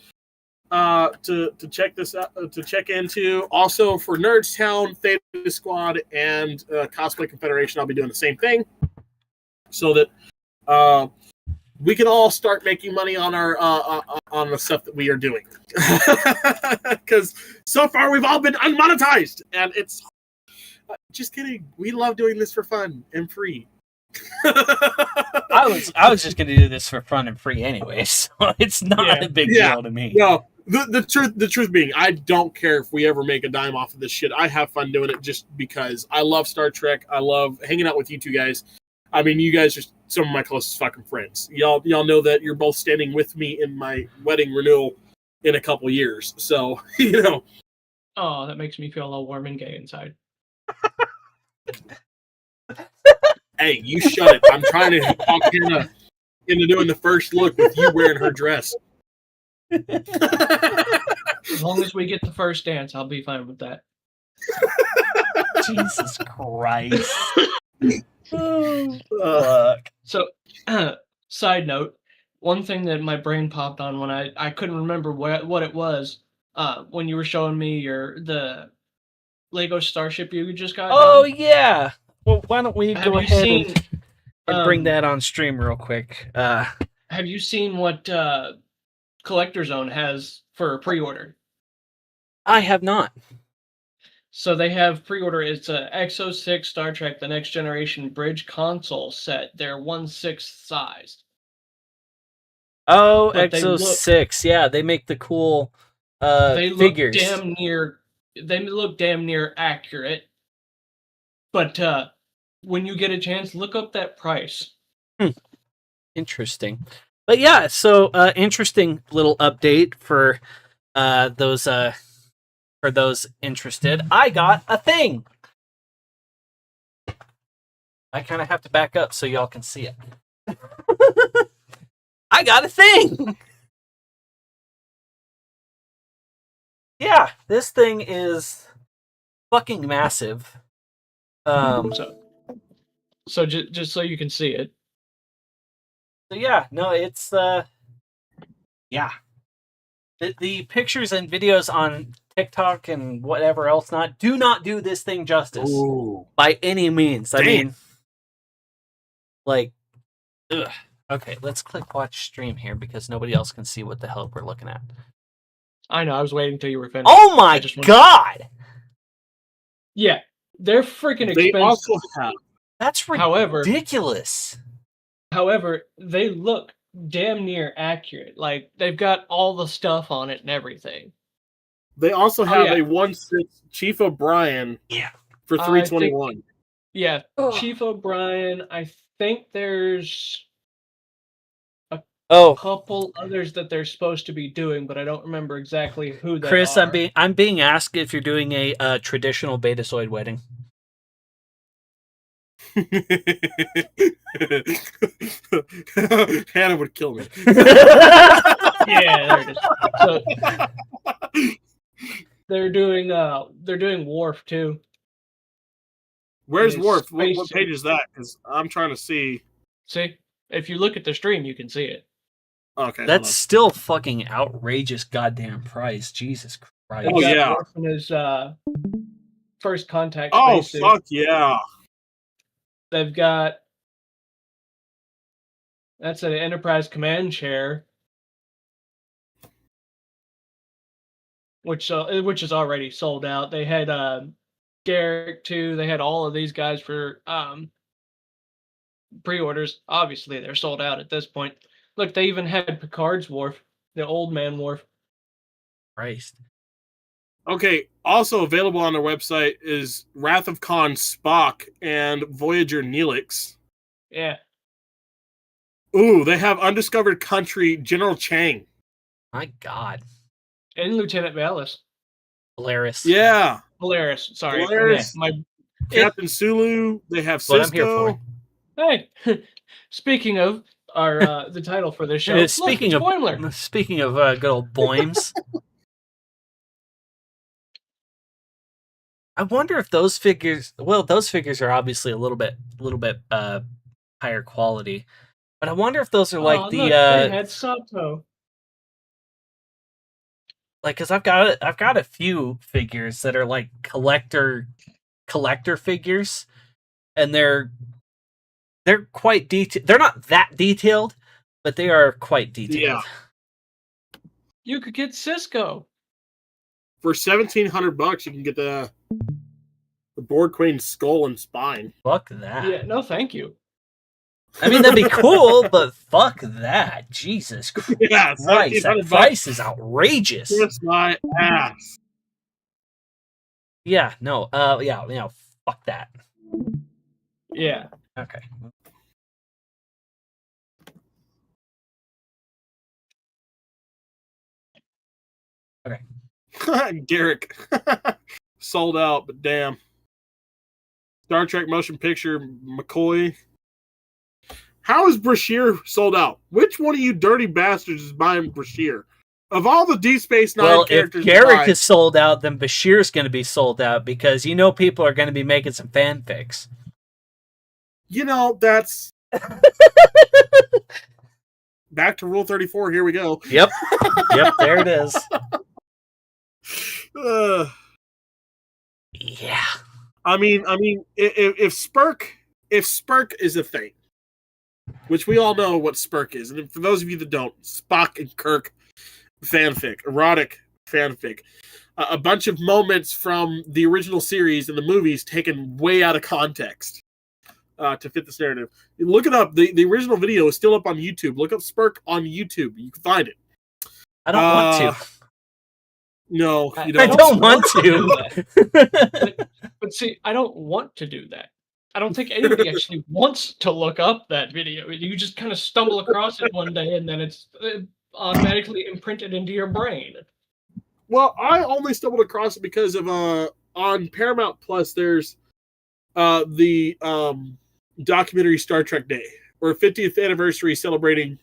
to check this out, to check into. Also for Nerdstown, Theta Squad, and Cosplay Confederation, I'll be doing the same thing so that we can all start making money on our on the stuff that we are doing. Because so far we've all been unmonetized, and it's just kidding. We love doing this for fun and free. I was just going to do this for fun and free anyway, so it's not a big deal to me. No, the truth being, I don't care if we ever make a dime off of this shit. I have fun doing it just because I love Star Trek. I love hanging out with you two guys. I mean, you guys are some of my closest fucking friends. Y'all know that you're both standing with me in my wedding renewal in a couple years. So, Oh, that makes me feel all warm and gay inside. Hey, you shut it. I'm trying to talk Hannah into doing the first look with you wearing her dress. As long as we get the first dance, I'll be fine with that. Jesus Christ. Oh, Uh, fuck. So, side note, one thing that my brain popped on when I couldn't remember what it was, when you were showing me the Lego Starship you just got Oh, done. yeah. Well, why don't we Have go you ahead seen and bring that on stream real quick? Have you seen what Collector Zone has for pre-order? I have not. So they have pre-order. It's a Exo 6 Star Trek: The Next Generation Bridge console set. They're 1/6 sized. Oh, But they Exo look 6. Yeah, they make the cool they look figures. they look damn near accurate. But when you get a chance, look up that price. Interesting. But yeah, so interesting little update for those interested. I got a thing. I kind of have to back up so y'all can see it. I got a thing. Yeah, this thing is fucking massive. So just so you can see it. So yeah, no, it's yeah. The pictures and videos on TikTok and whatever else do not do this thing justice ooh. by any means. Damn. I mean, like, ugh. Okay, let's click watch stream here because nobody else can see what the hell we're looking at. I know. I was waiting until you were finished. Oh my god! Yeah, they're freaking expensive. They also have. That's ridiculous. However, they look damn near accurate. Like they've got all the stuff on it and everything. They also have yeah. a 1/6 Chief O'Brien. Yeah. For 321. Yeah, Chief O'Brien. I think there's a couple others that they're supposed to be doing, but I don't remember exactly who they Chris, are. I'm being asked if you're doing a traditional Betazoid wedding. Hannah would kill me. Yeah, there it is. So, they're doing Worf too. Where's Worf? What page is that? Because I'm trying to see. See, if you look at the stream, you can see it. Okay, that's still fucking outrageous goddamn price. Jesus Christ! Oh yeah, Worf in his first contact. Oh fuck yeah! They've got that's an Enterprise command chair, which is already sold out. They had Garrick too. They had all of these guys for pre-orders. Obviously, they're sold out at this point. Look, they even had Picard's Worf, the old man Worf. Christ. Okay, also available on their website is Wrath of Khan Spock and Voyager Neelix. Yeah. Ooh, they have Undiscovered Country General Chang. My God. And Lieutenant Valis. Polaris. Yeah. Polaris. Sorry. Polaris. Yeah, Captain Sulu. They have Sisko. Hey, speaking of our the title for this show. Speaking of good old Boims. I wonder if those figures. Well, those figures are obviously a little bit higher quality, but I wonder if those are like they had Sato. Like, cause I've got a few figures that are like collector figures, and they're quite detailed. They're not that detailed, but they are quite detailed. Yeah. You could get Sisko. For $1,700, you can get the Borg Queen's skull and spine. Fuck that. Yeah, no, thank you. I mean, that'd be cool, but fuck that. Jesus Christ. Yeah, that price is outrageous. Kiss my ass. Yeah, no, yeah, fuck that. Yeah. Okay. Okay. Garrick. Sold out, but damn. Star Trek motion picture, McCoy. How is Brashear sold out? Which one of you dirty bastards is buying Brashear? Of all the Deep Space Nine Well, if characters, Garrick is sold out, then Bashir's going to be sold out because people are going to be making some fanfics. That's back to Rule 34. Here we go. Yep, there it is. Yeah. I mean, if Spurk is a thing, which we all know what Spurk is, and for those of you that don't, Spock and Kirk fanfic, erotic fanfic, a bunch of moments from the original series and the movies taken way out of context to fit this narrative. Look it up. The original video is still up on YouTube. Look up Spurk on YouTube. You can find it. I don't want to. No, you I don't want to. But see, I don't want to do that. I don't think anybody actually wants to look up that video. You just kind of stumble across it one day, and then it's automatically imprinted into your brain. Well, I only stumbled across it because of on Paramount Plus. There's the documentary Star Trek Day, or 50th anniversary celebrating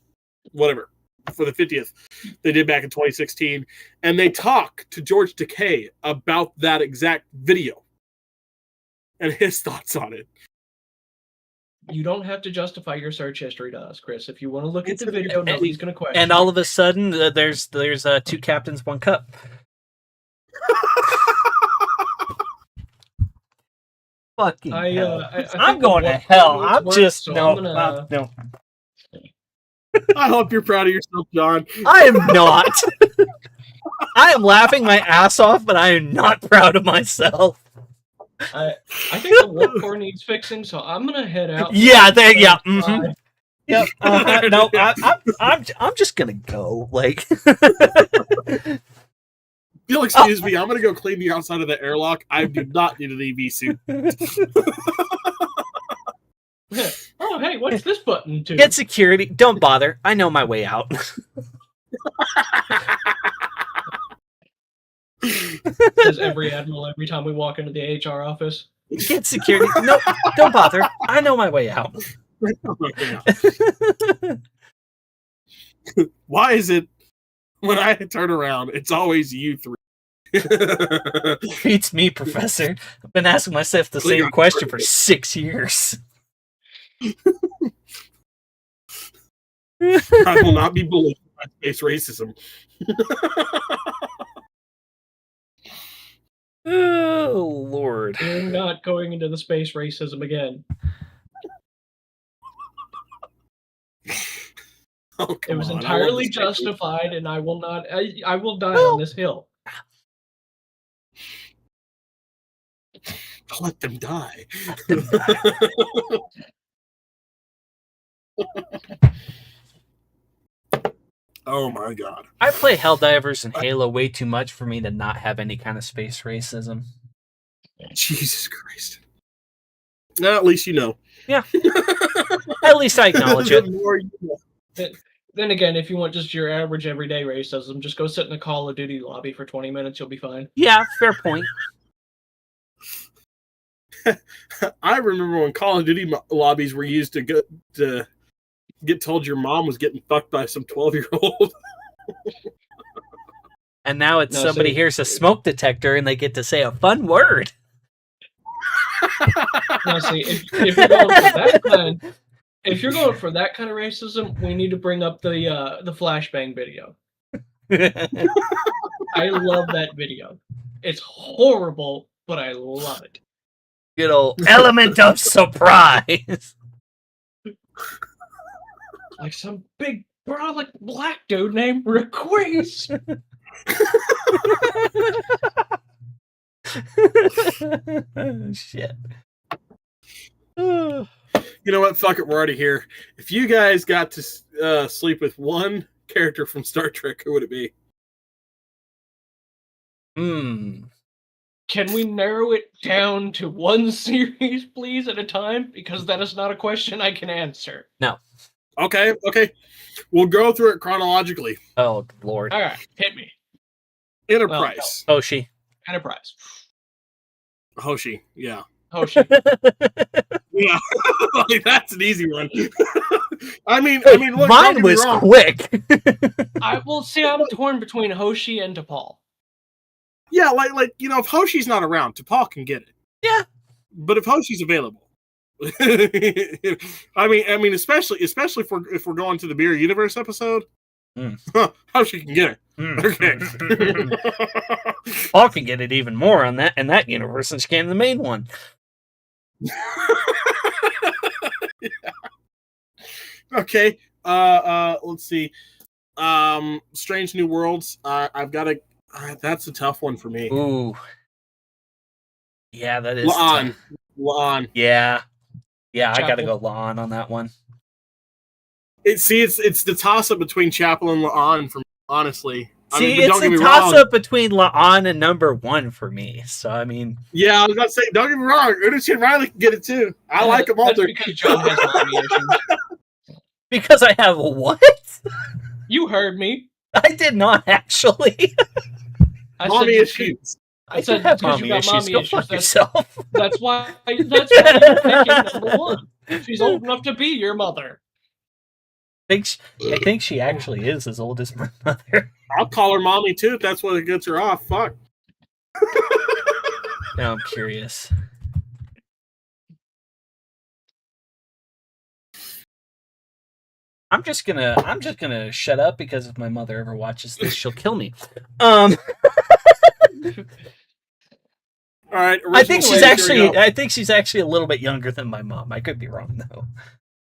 whatever for the 50th they did back in 2016, and they talk to George Takei about that exact video and his thoughts on it. You don't have to justify your search history to us, Chris. If you want to look at the video, nobody's going to question. And all of a sudden, there's 2 captains, 1 cup. Fucking hell. I'm going to hell. I'm just no. I hope you're proud of yourself, John. I am not. I am laughing my ass off, but I am not proud of myself. I think the warp core needs fixing, so I'm gonna head out. Yeah, mm-hmm. Yep. No, I'm just gonna go. Like, you'll excuse me. I'm gonna go clean the outside of the airlock. I do not need an EV suit. Oh, hey, what's this button to? Get security. Don't bother. I know my way out. Says every admiral every time we walk into the HR office. Get security. No, don't bother. I know my way out. Why is it when I turn around, it's always you three? It's me, Professor. I've been asking myself the same question for 6 years. I will not be bullied by space racism. Oh, Lord. We're not going into the space racism again. Oh, it was entirely justified, and I will not. I will die on this hill. Let them die. Oh my god. I play Helldivers and Halo way too much for me to not have any kind of space racism. Jesus Christ. No, at least you know. Yeah. At least I acknowledge it. Then again, if you want just your average everyday racism, just go sit in a Call of Duty lobby for 20 minutes, you'll be fine. Yeah, fair point. I remember when Call of Duty lobbies were used to get told your mom was getting fucked by some 12-year-old. And now it's somebody hears a smoke detector and they get to say a fun word. Now, see, if you're going for that kind, if you're going for that kind of racism, we need to bring up the flashbang video. I love that video. It's horrible, but I love it. Good old element of surprise. Like some big brolic black dude named Requise. Shit. You know what? Fuck it. We're already here. If you guys got to sleep with one character from Star Trek, who would it be? Can we narrow it down to one series, please, at a time? Because that is not a question I can answer. No. Okay. We'll go through it chronologically. Oh, Lord. All right, hit me. Enterprise. Hoshi. Enterprise. Hoshi, yeah. Hoshi. Yeah, like, that's an easy one. I mean, look, don't Mine get me was wrong. quick. I will see. I'm torn between Hoshi and T'Pol. Yeah, like if Hoshi's not around, T'Pol can get it. Yeah. But if Hoshi's available, I mean, especially if we're going to the Mirror Universe episode, Hoshi can get it. Okay. Paul can get it even more on that in that universe than she can in the main one. Yeah. Okay. Let's see. Strange New Worlds. I've got to. That's a tough one for me. Ooh. Yeah, that is. La'an. tough. La'an. Yeah. Yeah, I gotta Chapel. go La'an on that one. It's the toss up between Chapel and La'an for me, honestly. See, but it's don't get a me toss wrong. up between La'an and number 1 for me. So I mean, Yeah, I was about to say, don't get me wrong. Udachi and Riley can get it too. I like them all. That's because John has mommy issues. because I have what? You heard me. I did not actually. I Mommy said, issues. I said have because you got mommy Go issues. fuck That's, yourself. that's why. That's why you're picking number 1. She's old enough to be your mother. I think she actually is as old as my mother. I'll call her mommy too if that's what gets her off. Fuck. Now I'm curious. I'm just gonna shut up because if my mother ever watches this, she'll kill me. All right. I think original she's actually a little bit younger than my mom. I could be wrong though.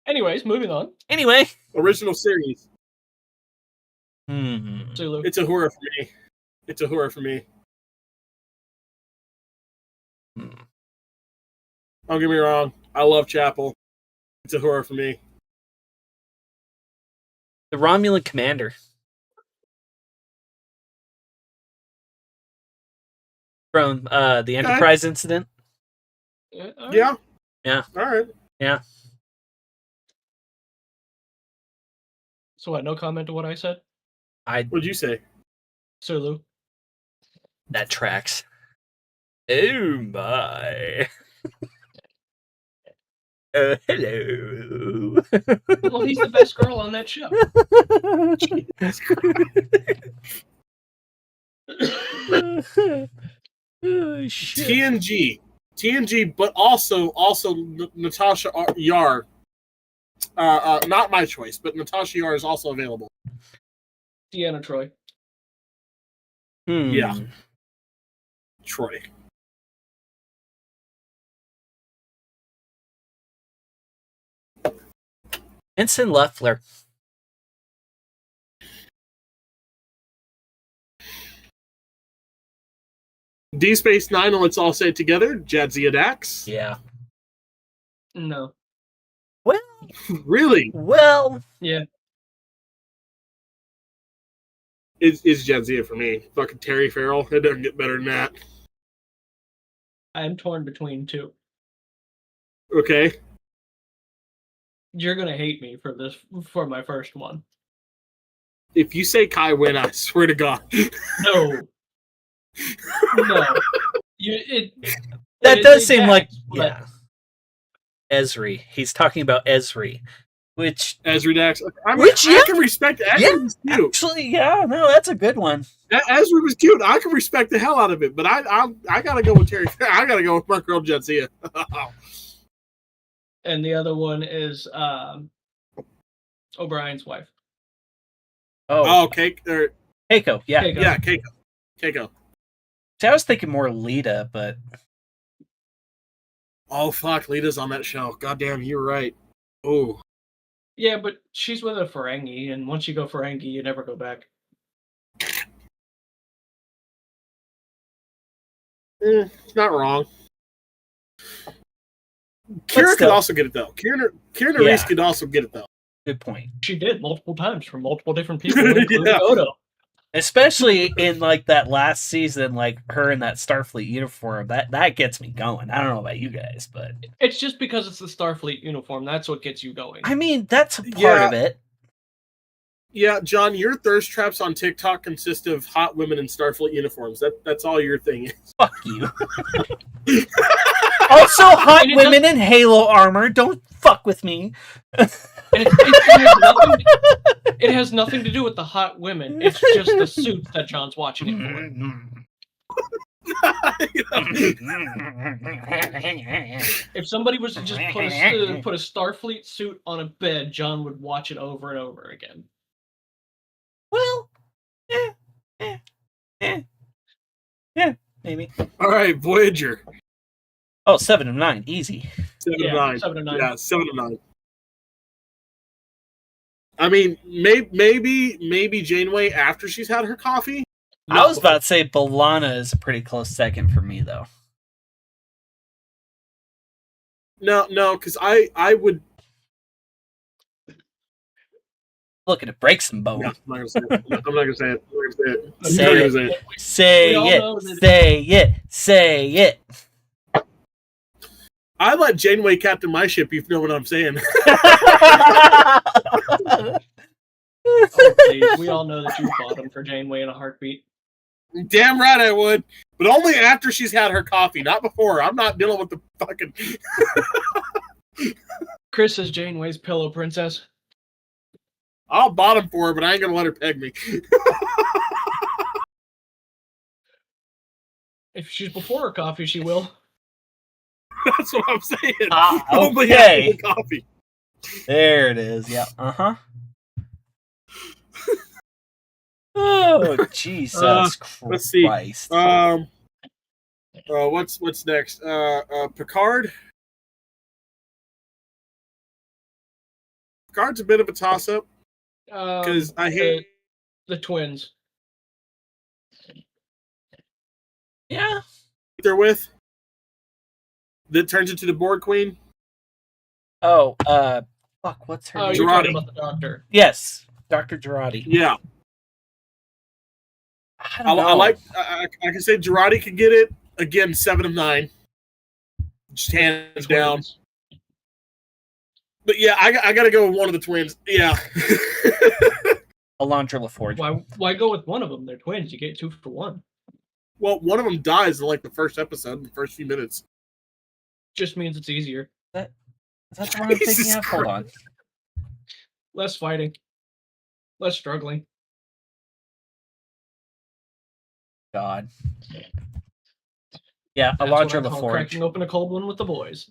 Anyways, moving on. Anyway, Original series. Zulu. It's a horror for me. It's a horror for me. Don't get me wrong. I love Chapel. It's a horror for me. The Romulan commander from the Enterprise incident. Yeah. Yeah. All right. Yeah. So what? No comment to what I said. What'd you say? Zulu. That tracks. Oh my. Hello. Well, he's the best girl on that show. Oh, shit. TNG, but also Natasha Yar. Not my choice, but Natasha Yar is also available. Deanna Troy. Yeah. Troy. Ensign Leffler. D Space Nine, and let's all say it together. Jadzia Dax. Yeah. No. Well. Really? Well. Yeah. Is Jadzia for me? Fucking Terry Farrell. It doesn't get better than that. I'm torn between 2. Okay. You're gonna hate me for this for my first one. If you say Kai Wynn, I swear to God. No. No. That does seem like but yeah. Esri. He's talking about Esri, which Ezri Dax. I mean, Which, yeah. I can respect Ezri. Yeah. Was cute. actually, yeah, no, that's a good one. Ezri was cute. I can respect the hell out of it, but I gotta go with Terry. I gotta go with my girl Jadzia. and the other one is O'Brien's wife. Oh, Keiko. Keiko, yeah. Keiko. Yeah, Keiko. See, I was thinking more Lita, but Oh fuck, Lita's on that show. Goddamn, you're right. Oh, Yeah, but she's with a Ferengi, and once you go Ferengi, you never go back. not wrong. But Kira could still. also get it though. Kira Yeah. Reese could also get it though. good point. She did multiple times for multiple different people, including Yeah. Odo. Especially in like that last season, like her in that Starfleet uniform, that gets me going. I don't know about you guys, but It's just because it's the Starfleet uniform. That's what gets you going. I mean that's a part Yeah. of it. Yeah, John, your thirst traps on TikTok consist of hot women in Starfleet uniforms. That's all your thing is. Fuck you. Also, hot And it women in Halo armor. Don't fuck with me. And it has nothing to do with the hot women. It's just the suits that John's watching it for. If somebody was to just put a Starfleet suit on a bed, John would watch it over and over again. Well, yeah, maybe. All right, Voyager. Oh, 7 of 9, easy. 7 Yeah, of 9. 7 of 9. Yeah, 7 of 9. I mean, maybe Janeway after she's had her coffee. I was about to say B'Elanna is a pretty close second for me, though. No, because I would. Look, it breaks some bone. No, I'm not gonna say it. I'm not gonna say it. Say it. I let Janeway captain my ship. You know what I'm saying? Oh, please. We all know that you fought him for Janeway in a heartbeat. Damn right I would, but only after she's had her coffee, not before. I'm not dealing with the fucking. Chris is Janeway's pillow princess. I'll bottom for her, but I ain't gonna let her peg me. If she's before her coffee, she will. That's what I'm saying. Okay. Only after the coffee. There it is. Yeah. Oh, Jesus Christ. Let's see. What's next? Picard. Picard's a bit of a toss-up because I hate the twins. Yeah. they're with. That turns into the Borg Queen. Oh, fuck, what's her Oh, name? you're talking Jurati. about the doctor. Yes, Dr. Jurati. Yeah, I don't know. I can say Jurati could get it again. 7 of 9, just hands down. Twins. But yeah, I got to go with one of the twins. Yeah. Alondra LaForge. Why go with one of them? They're twins. You get 2 for 1. Well, one of them dies in like the first episode, the first few minutes. Just means it's easier. Is that the one I'm thinking Jesus of? Hold on. Less fighting. Less struggling. God. Yeah, That's what Alondra I call LaForge. cracking open a cold one with the boys.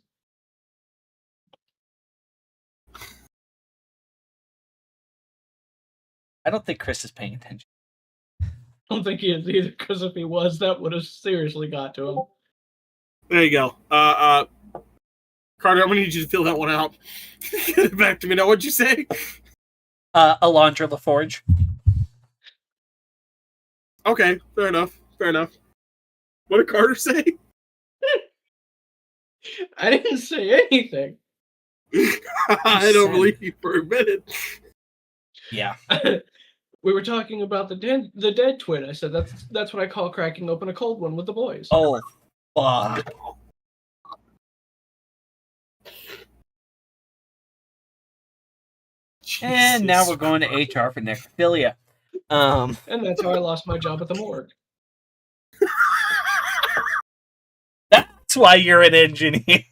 I don't think Chris is paying attention. I don't think he is either, because if he was, that would have seriously got to him. There you go. Carter, I'm gonna need you to fill that one out. Get it back to me now. What'd you say? Alondra LaForge. Okay, fair enough. What did Carter say? I didn't say anything. I don't believe you for a minute. Yeah. We were talking about the dead twin. I said that's what I call cracking open a cold one with the boys. Oh, fuck. And now we're going to HR for necrophilia. And that's how I lost my job at the morgue. That's why you're an engineer.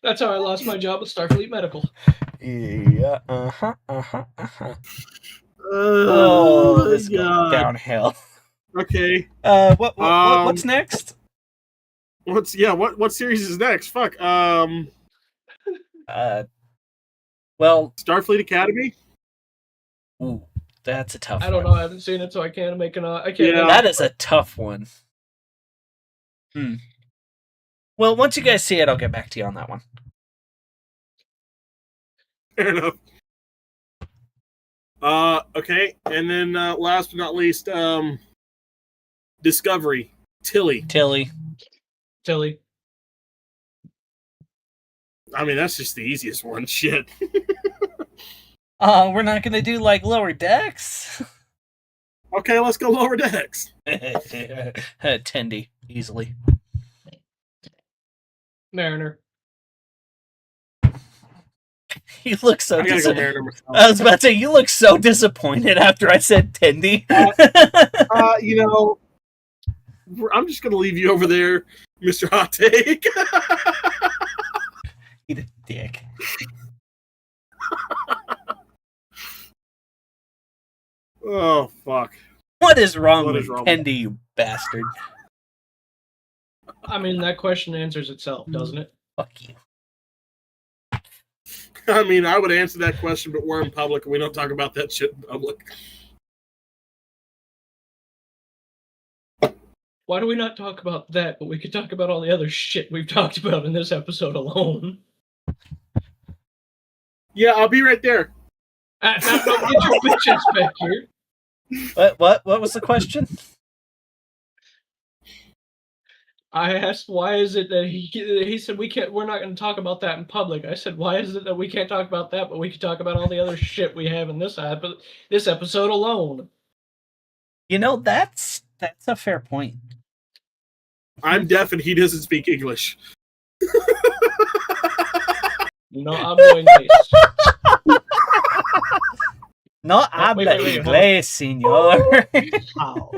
That's how I lost my job at Starfleet Medical. Yeah. Oh, this is going downhill. Okay. What's next? What series is next? Fuck. Well, Starfleet Academy. ooh, that's a tough I don't one. know. I haven't seen it, so I can't make an. I can't. Yeah. That is a tough one. Well, once you guys see it, I'll get back to you on that one. Fair enough. Okay, and then last but not least, Discovery. Tilly. Tilly. I mean, that's just the easiest one. Shit. We're not gonna do like lower decks. Okay, let's go lower decks. Tendi, easily. Mariner. You look so I gotta go disappointed. Mariner myself. I was about to say, you look so disappointed after I said Tendi. You know, I'm just gonna leave you over there, Mr. Hot Take. Eat a dick. Oh fuck! What is wrong What with is wrong with- Candy, you bastard? I mean, that question answers itself, doesn't it? Fuck you. I mean, I would answer that question, but we're in public and we don't talk about that shit in public. Why do we not talk about that, but we could talk about all the other shit we've talked about in this episode alone? Yeah, I'll be right there. Now, get your bitch ass back here. What was the question? I asked why is it that he said we're not going to talk about that in public. I said why is it that we can't talk about that, but we can talk about all the other shit we have in this episode alone. You know, that's a fair point. I'm deaf and he doesn't speak English. No hablo inglés. No Wait, habla wait, hold inglés, señor. How?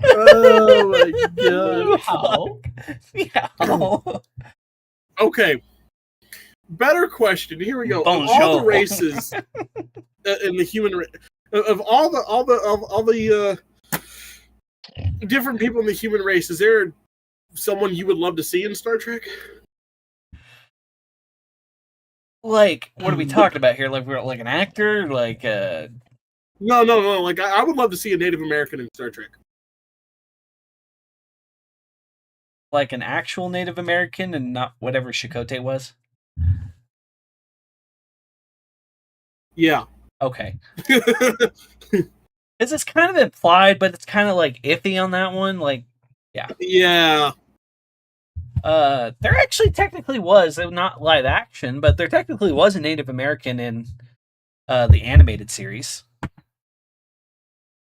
Oh my god. How? Meow. Okay. Better question. Here we go. Of all Bonjour. the races in the human race, of all the different people in the human race, is there someone you would love to see in Star Trek? Like, what are we talking about here? Like, we're like an actor, like No. Like, I would love to see a Native American in Star Trek. like an actual Native American, and not whatever Chakotay was. Yeah. Okay, because it's kind of implied, but it's kind of like iffy on that one. Like, Yeah. there actually technically was not live action, but there technically was a Native American in the animated series.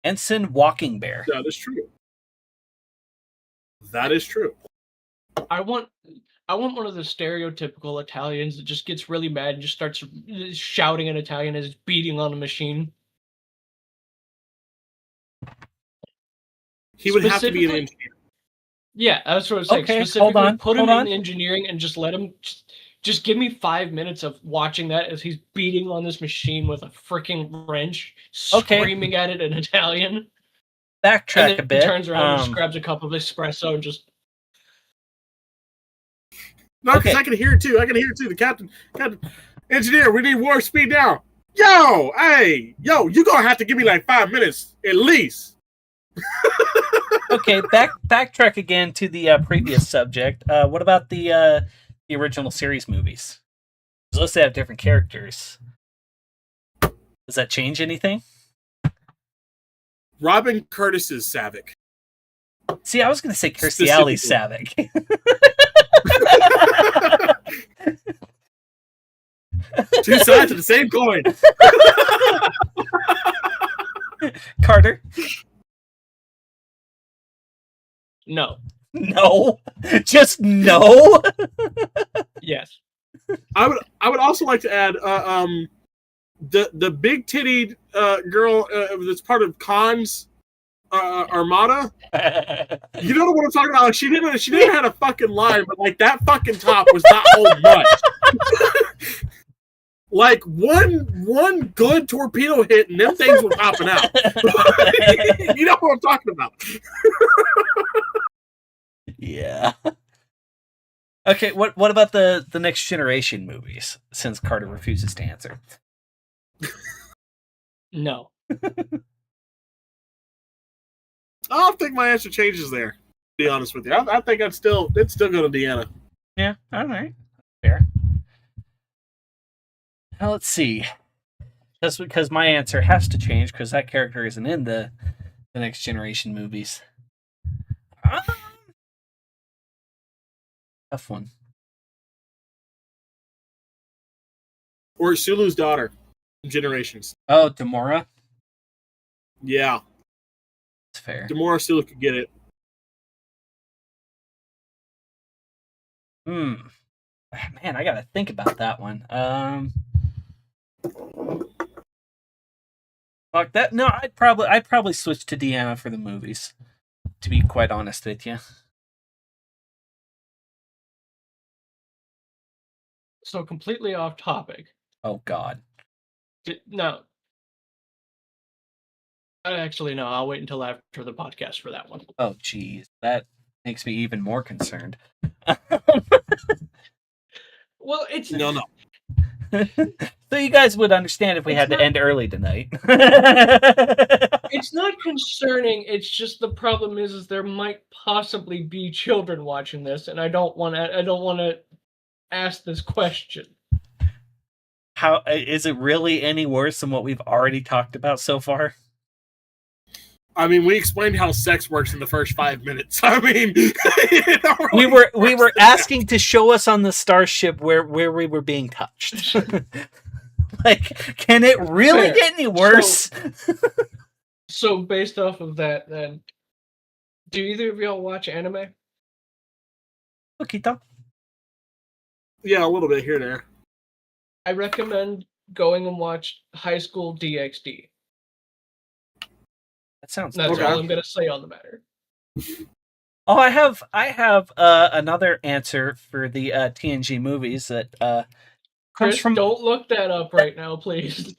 Ensign Walking Bear. That is true. That is true. I want one of the stereotypical Italians that just gets really mad and just starts shouting in Italian as it's beating on a machine. He would have to be an Specifically- engineer. Yeah, that's what I was saying. Okay, Specifically, hold on, put him hold on. in engineering and just let him just give me 5 minutes of watching that as he's beating on this machine with a freaking wrench, Okay. screaming at it in Italian. Backtrack And a then bit. turns around and just grabs a cup of espresso and just No, because Okay. I can hear it too. The captain, engineer, we need warp speed now. Yo, hey, you gonna have to give me like 5 minutes at least. Okay, backtrack again to the previous subject. What about the original series movies? 'Cause those have different characters. Does that change anything? Robin Curtis is Savick. See, I was going to say Kirstie Alley Savick. Two sides of the same coin. Carter? no. No. Just no. Yes. I would also like to add the big tittied girl that's part of Khan's Armada. You know what I'm talking about? Like, she didn't have a fucking line, but like that fucking top was not holding much. Like one good torpedo hit and them things were popping out. You know what I'm talking about? Yeah. Okay, what about the Next Generation movies, since Carter refuses to answer? No. I don't think my answer changes there, to be honest with you. I think it's still go to Deanna. Yeah, all right. Fair. Now let's see. That's because my answer has to change because that character isn't in the Next Generation movies. Tough one. Or Sulu's daughter in Generations. Oh, Demora? Yeah. That's fair. Demora Sulu could get it. Man, I gotta think about that one. Fuck that. No, I'd probably switch to Deanna for the movies. To be quite honest with you. So completely off topic. Oh God. No. Actually, no. I'll wait until after the podcast for that one. Oh jeez, that makes me even more concerned. Well, it's No. So you guys would understand if we had to end early tonight. It's not concerning. It's just the problem is there might possibly be children watching this, and I don't want to ask this question. How is it really any worse than what we've already talked about so far? I mean, we explained how sex works in the first 5 minutes. I mean, We were asking to show us on the starship where we were being touched. Like, can it really Fair. get any worse? So based off of that, then, do either of y'all watch anime? Poquito. Yeah, a little bit here and there. I recommend going and watch High School DxD. That sounds That's Okay. all I'm gonna say on the matter. Oh, I have another answer for the TNG movies that comes Chris, from don't look that up right now, please.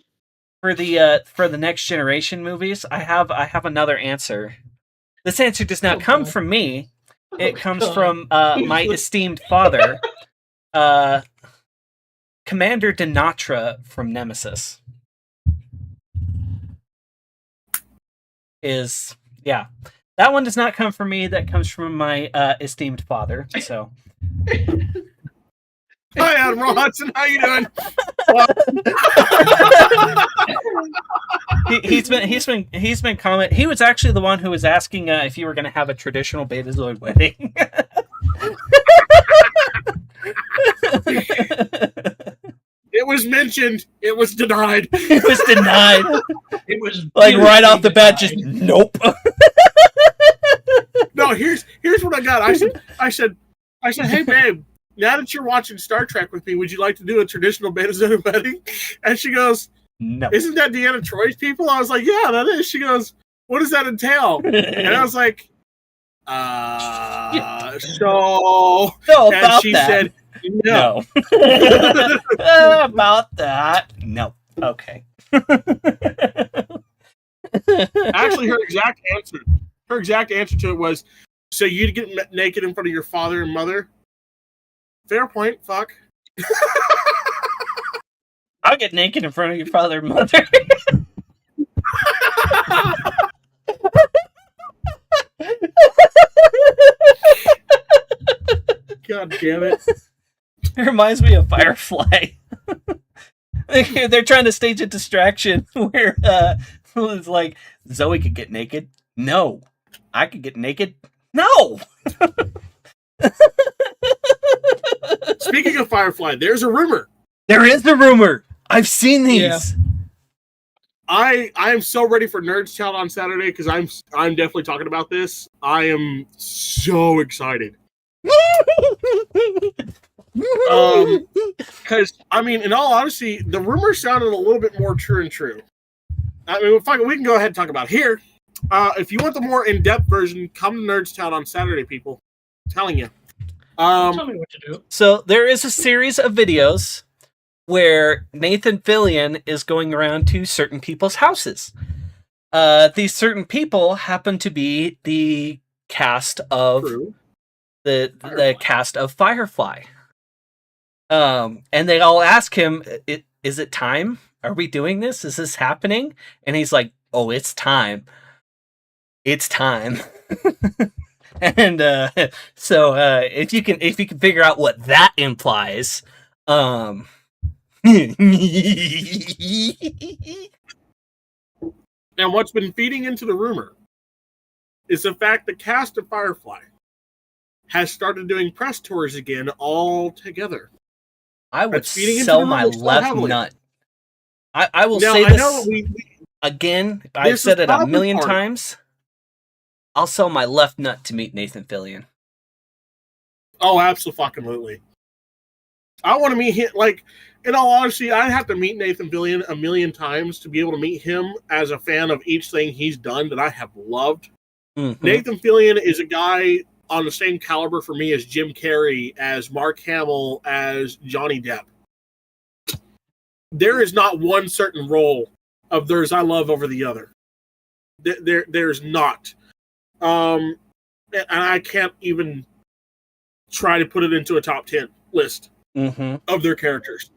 for the Next Generation movies. I have another answer. This answer does not come from me. It comes from my esteemed father, Commander Denatra from Nemesis. That one does not come from me. That comes from my esteemed father. So, Hi, Admiral Hudson. How you doing? he's been comment. He was actually the one who was asking if you were going to have a traditional Betazoid wedding. It was mentioned. It was denied. It was denied. It was Like right off the bat, denied. just nope. No, here's what I got. I said, hey babe, now that you're watching Star Trek with me, would you like to do a traditional Betazoid wedding? And she goes, No. isn't that Deanna Troy's people? I was like, yeah, that is. She goes, what does that entail? And I was like, so. No, And about she that. said, no. About that. No. Okay. Actually, her exact answer to it was, so you'd get naked in front of your father and mother? Fair point. Fuck. I'll get naked in front of your father and mother. God damn it. It reminds me of Firefly. They're trying to stage a distraction where it's like, Zoe could get naked. No. I could get naked. No. Speaking of Firefly, there's a rumor. There is a rumor. I've seen these. Yeah. I am so ready for Nerds Town on Saturday because I'm definitely talking about this. I am so excited. Because I mean, in all honesty, the rumor sounded a little bit more true and true. I mean, fuck it, we can go ahead and talk about it here. If you want the more in-depth version, come to Nerds Town on Saturday, people. I'm telling you. Tell me what to do. So there is a series of videos where Nathan Fillion is going around to certain people's houses. These certain people happen to be the cast of True. the cast of Firefly. And they all ask him, is it time? Are we doing this? Is this happening? And he's like, oh, it's time. It's time. And so if you can figure out what that implies, Now, what's been feeding into the rumor is the fact the cast of Firefly has started doing press tours again all together. I would That's feeding into sell the my rumor so left heavily. nut. I will Now, say I this know again. I've This said is it a probably million part- times. I'll sell my left nut to meet Nathan Fillion. oh, absolutely. I want to meet him. Like, in all honesty, I'd have to meet Nathan Fillion a million times to be able to meet him as a fan of each thing he's done that I have loved. Mm-hmm. Nathan Fillion is a guy on the same caliber for me as Jim Carrey, as Mark Hamill, as Johnny Depp. There is not one certain role of theirs I love over the other. There's not. And I can't even try to put it into a top 10 list of their characters.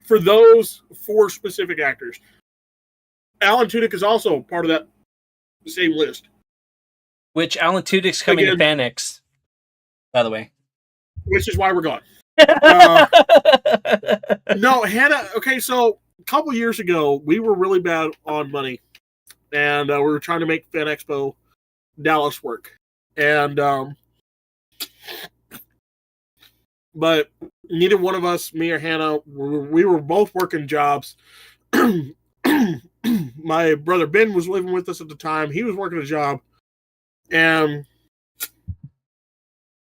For those 4 specific actors, Alan Tudyk is also part of that same list. Which Alan Tudyk's coming to FanX, by the way. Which is why we're gone. No, Hannah. Okay, so a couple years ago, we were really bad on money, and we were trying to make Fan Expo Dallas work, and but neither one of us, me or Hannah, we were both working jobs. My brother Ben was living with us at the time. He was working a job, and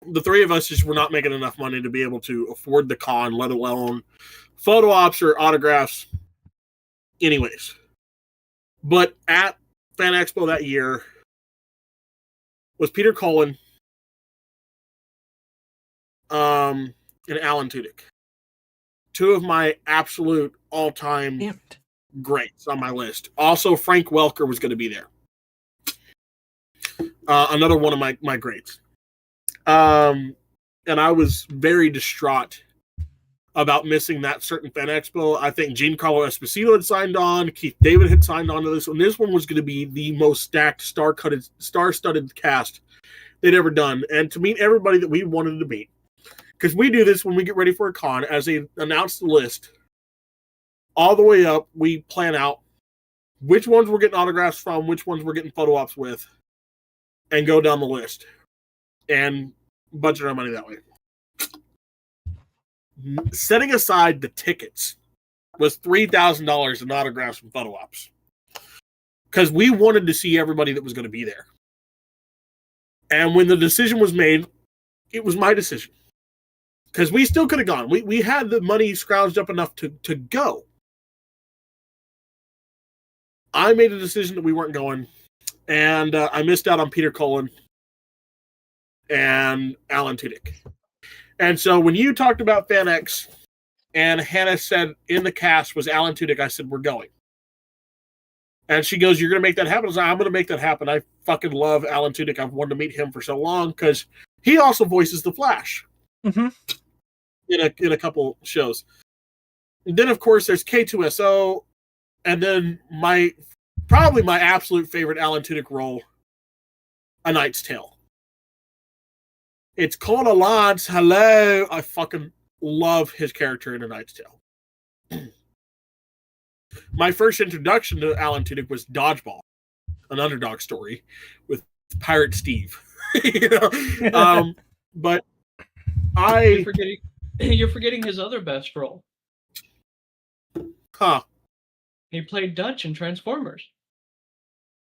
the 3 of us just were not making enough money to be able to afford the con, let alone photo ops or autographs. Anyways, but at Fan Expo that year was Peter Cullen, and Alan Tudyk. 2 of my absolute all-time greats on my list. Also, Frank Welker was going to be there. Another one of my greats. And I was very distraught about missing that certain Fan Expo. I think Giancarlo Esposito had signed on. Keith David had signed on to this one. This one was going to be the most stacked, star-studded cast they'd ever done. And to meet everybody that we wanted to meet. Because we do this when we get ready for a con. As they announce the list, all the way up, we plan out which ones we're getting autographs from, which ones we're getting photo ops with, and go down the list. And budget our money that way. Setting aside the tickets was $3,000 in autographs and photo ops. Because we wanted to see everybody that was going to be there. And when the decision was made, it was my decision. Because we still could have gone. We had the money scrounged up enough to go. I made a decision that we weren't going. And I missed out on Peter Cullen and Alan Tudyk. And so when you talked about FanX and Hannah said in the cast was Alan Tudyk, I said, we're going. And she goes, you're going to make that happen? I was like, I'm going to make that happen. I fucking love Alan Tudyk. I've wanted to meet him for so long because he also voices The Flash in a couple shows. And then, of course, there's K2SO. And then probably my absolute favorite Alan Tudyk role, A Knight's Tale. It's called a Lance. Hello. I fucking love his character in A Knight's Tale. My first introduction to Alan Tudyk was Dodgeball, an underdog story with Pirate Steve. But you're forgetting his other best role. Huh. He played Dutch in Transformers.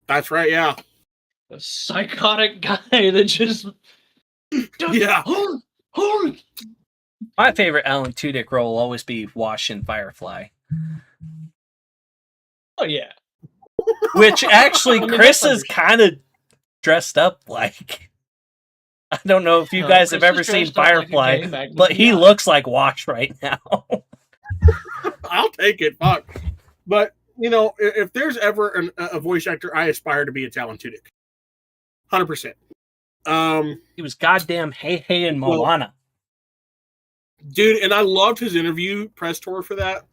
That's right, yeah. A psychotic guy that just... Yeah. My favorite Alan Tudyk role will always be Wash in Firefly. Oh, yeah. Which actually Chris is kind of dressed up like. I don't know if you guys have ever seen Firefly, like but he looks like Wash right now. I'll take it. Fuck. But, if there's ever a voice actor I aspire to be, it's Alan Tudyk. 100%. He was goddamn Hey in Moana. Dude, and I loved his interview press tour for that.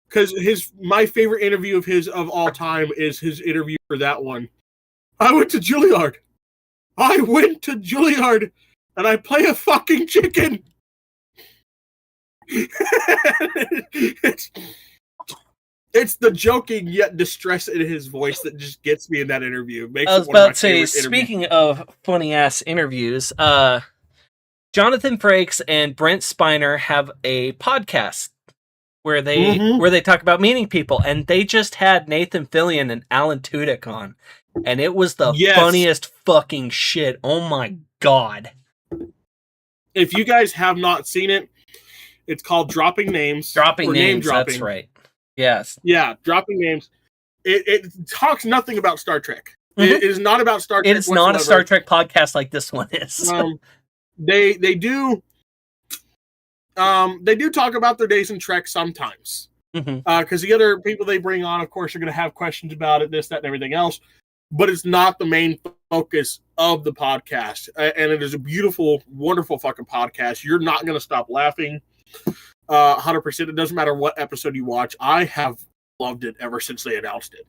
Because my favorite interview of his of all time is his interview for that one. I went to Juilliard, and I play a fucking chicken. It's the joking yet distress in his voice that just gets me in that interview. I was about to say, speaking of funny ass interviews, Jonathan Frakes and Brent Spiner have a podcast where they talk about meeting people, and they just had Nathan Fillion and Alan Tudyk on, and it was the funniest fucking shit. Oh my god! If you guys have not seen it, It's called Dropping Names. Dropping or names. Name Dropping. That's right. Yes. Yeah, Dropping Names. It talks nothing about Star Trek. It is not about Star Trek. It is not a Star Trek podcast like this one is. They do talk about their days in Trek sometimes. Because the other people they bring on, of course, are going to have questions about it, this, that, and everything else. But it's not the main focus of the podcast. And it is a beautiful, wonderful fucking podcast. You're not going to stop laughing 100%. It doesn't matter what episode you watch. I have loved it ever since they announced it.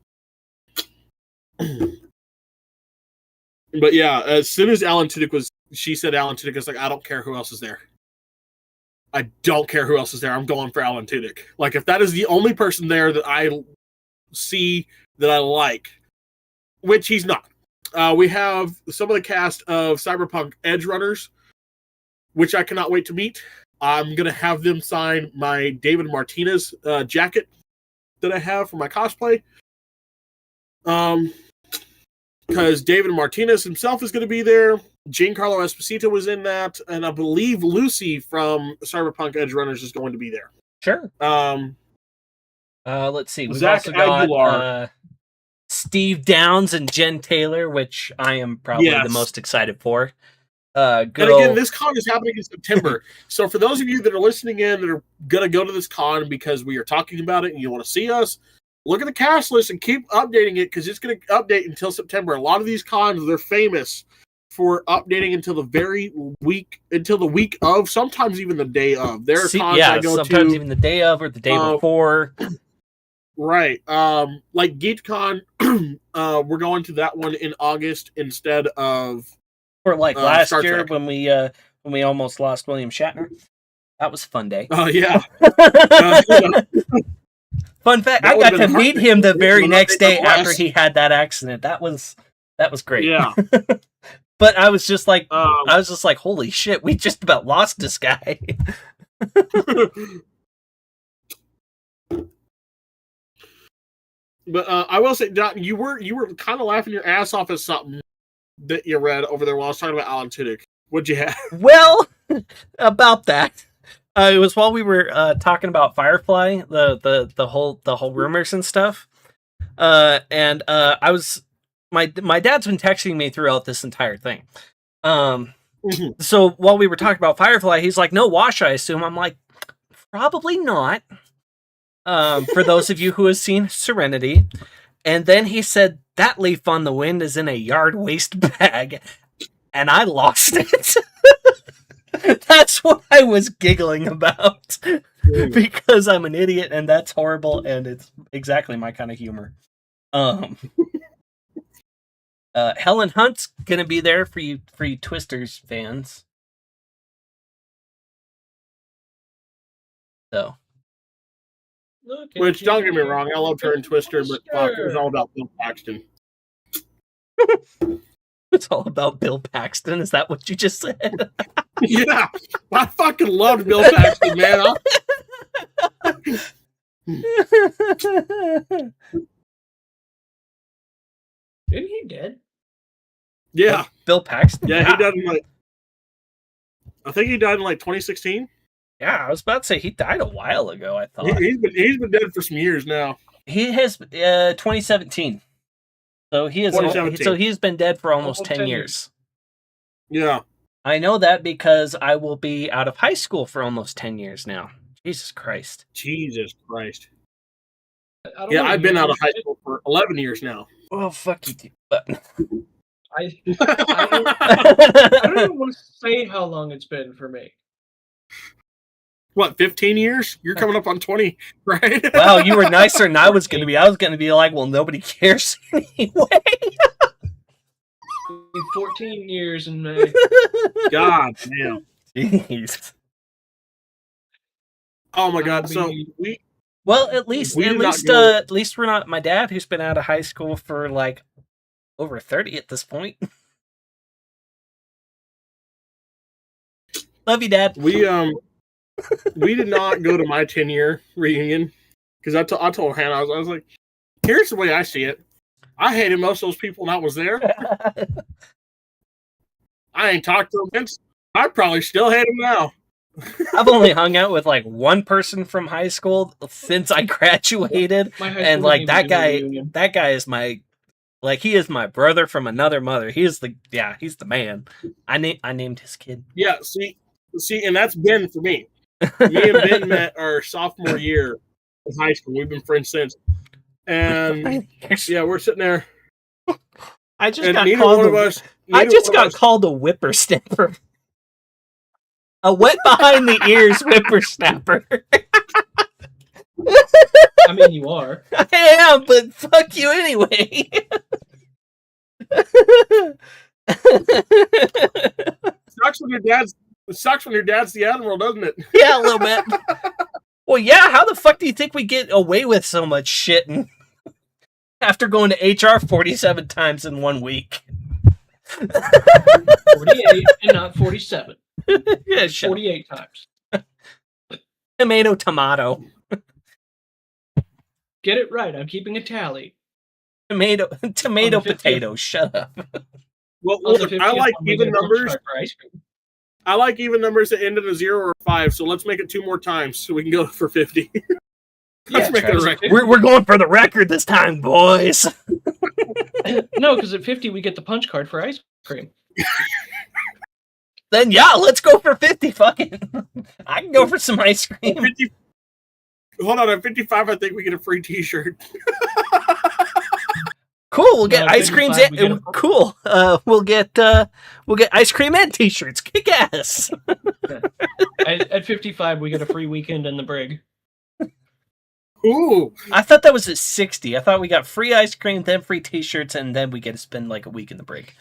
But yeah, as soon as Alan Tudyk she said Alan Tudyk was like, I don't care who else is there. I don't care who else is there. I'm going for Alan Tudyk. Like, if that is the only person there that I see that I like, which he's not. We have some of the cast of Cyberpunk Edge Runners, which I cannot wait to meet. I'm going to have them sign my David Martinez jacket that I have for my cosplay. Because David Martinez himself is going to be there. Giancarlo Esposito was in that, and I believe Lucy from Cyberpunk Edge Runners is going to be there. Sure. Let's see. We've Zach also got Aguilar. Steve Downs and Jen Taylor, which I am probably the most excited for. And again, this con is happening in September. So for those of you that are listening in that are going to go to this con because we are talking about it and you want to see us, look at the cast list and keep updating it because it's going to update until September. A lot of these cons, they're famous for updating until the week of, sometimes even the day of. There are cons I go sometimes to, even the day of or the day before. Right. Like GeekCon, we're going to that one in August instead of or like last Star year Trek. when we almost lost William Shatner. That was a fun day. Oh, yeah. Fun fact, That I would've got to been meet hard. him the very Well, next they day got after less. he had that accident. That was great. Yeah. But I was just like, holy shit, we just about lost this guy. But I will say, Doc, you were kind of laughing your ass off at something that you read over there while I was talking about Alan Tudyk. What'd you have? Well, about that, it was while we were talking about Firefly, the whole rumors and stuff, and I was my dad's been texting me throughout this entire thing. So while we were talking about Firefly, he's like, "No wash, I assume." I'm like, "Probably not." For those of you who have seen Serenity, and then he said that leaf on the wind is in a yard waste bag, and I lost it. That's what I was giggling about because I'm an idiot and that's horrible and it's exactly my kind of humor. Helen Hunt's gonna be there for you Twisters fans. So. Which, don't get me wrong, I loved her in Twister, but fuck, it was all about Bill Paxton. It's all about Bill Paxton. Is that what you just said? Yeah, I fucking loved Bill Paxton, man. Isn't he dead? Yeah. Bill Paxton? Yeah, he died in I think he died in 2016. Yeah, I was about to say he died a while ago, I thought. He's been dead for some years now. He has 2017. So he is 2017. so he's been dead for almost 10 years. Yeah. I know that because I will be out of high school for almost 10 years now. Jesus Christ. Jesus Christ. Yeah, I've been out of high school for 11 years now. Well, fuck you. But... I don't even want to say how long it's been for me. What, 15 years? You're coming up on 20, right? Wow, you were nicer than I was going to be. I was going to be like, well, nobody cares anyway. 14 years in May. God damn. Jeez. Oh my God. So well, at least we're not my dad, who's been out of high school for like over 30 at this point. Love you, Dad. We did not go to my 10-year reunion because I told Hannah, I was like, here's the way I see it. I hated most of those people when I was there. I ain't talked to them since. I probably still hate them now. I've only hung out with like one person from high school since I graduated, My high and school like didn't even that do a guy, reunion. that guy is he is my brother from another mother. He's the man. I named his kid. Yeah, see, and that's Ben for me. Me and Ben met our sophomore year of high school. We've been friends since. And yeah, we're sitting there. I just And got neither called. one of us. I neither just one of got us- called a whippersnapper. A wet behind the ears whippersnapper. I mean, you are. I am, but fuck you anyway. Sucks when your dad's. It sucks when your dad's the admiral, doesn't it? Yeah, a little bit. Well, yeah. How the fuck do you think we get away with so much shit after going to HR 47 times in 1 week? 48 and not 47. Yeah, shut up. 48 times. Tomato. Get it right. I'm keeping a tally. Tomato, On the 50th. potato. Shut up. Well, On the look, 50th I like one, we even get a punch numbers. card for ice cream. I like even numbers that end in a 0 or a 5. So let's make it 2 more times so we can go for 50. Let's make it a record. We're going for the record this time, boys. No, because at 50 we get the punch card for ice cream. Then yeah, let's go for 50. Fucking, I can go for some ice cream. 50, hold on, at 55, I think we get a free T-shirt. Cool. We'll get No, ice creams. 55, we get a- Cool. We'll get ice cream and T-shirts. Kick ass. At 55 we get a free weekend in the brig. Ooh, I thought that was at 60. I thought we got free ice cream, then free T-shirts, and then we get to spend like a week in the break.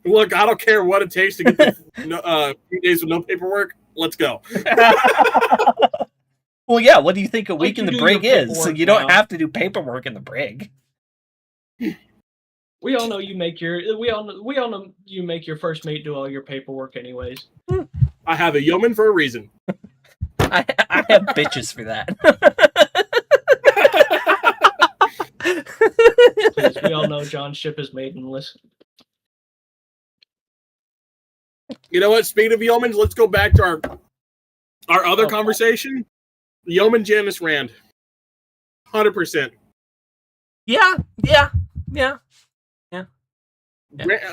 look, I don't care what it takes to get the few days with no paperwork. Let's go. Well, yeah. What do you think a Like week in you the do brig your is? So paperwork you don't now. have to do paperwork in the brig. We all know you make your we all know you make your first mate do all your paperwork anyways. I have a yeoman for a reason. I have bitches for that. Because we all know John's ship is maidenless. You know what? Speaking of yeomans, let's go back to our other Oh. conversation. Yeoman Janice Rand. 100%. Yeah. Yeah.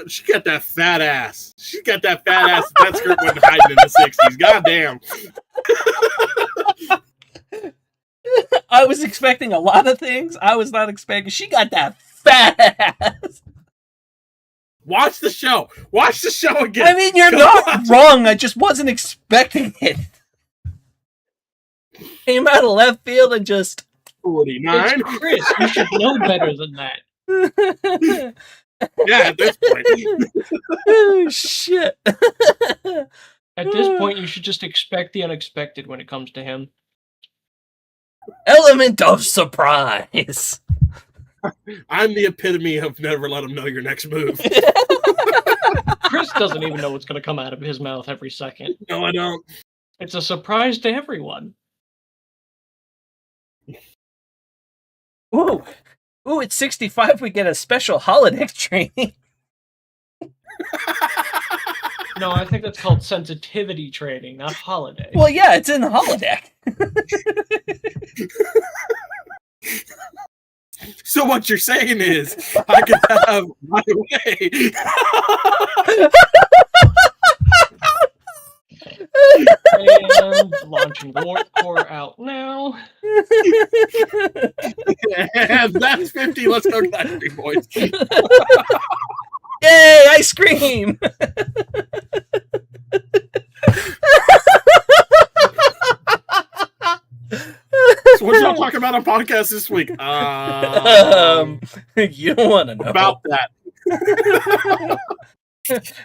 She got that fat ass. She got that fat ass. That skirt wasn't hiding in the 60s. Goddamn. I was expecting a lot of things. I was not expecting. She got that fat ass. Watch the show. Watch the show again. I mean, you're Come not on. wrong. I just wasn't expecting it. Came out of left field and just. 49. It's Chris. You should know better than that. Yeah, at this point. Oh, shit. At this point, you should just expect the unexpected when it comes to him. Element of surprise. I'm the epitome of never let him know your next move. Chris doesn't even know what's going to come out of his mouth every second. No, I don't. It's a surprise to everyone. Ooh. Ooh, at 65, we get a special holodeck training. No, I think that's called sensitivity training, not holiday. Well, yeah, it's in the holodeck. So what you're saying is, I could have my way. And launching Warp Core out now. And that's 50. Let's go to ice cream, boys. Yay, ice cream! So what y'all talking about on podcast this week? You don't want to know About that.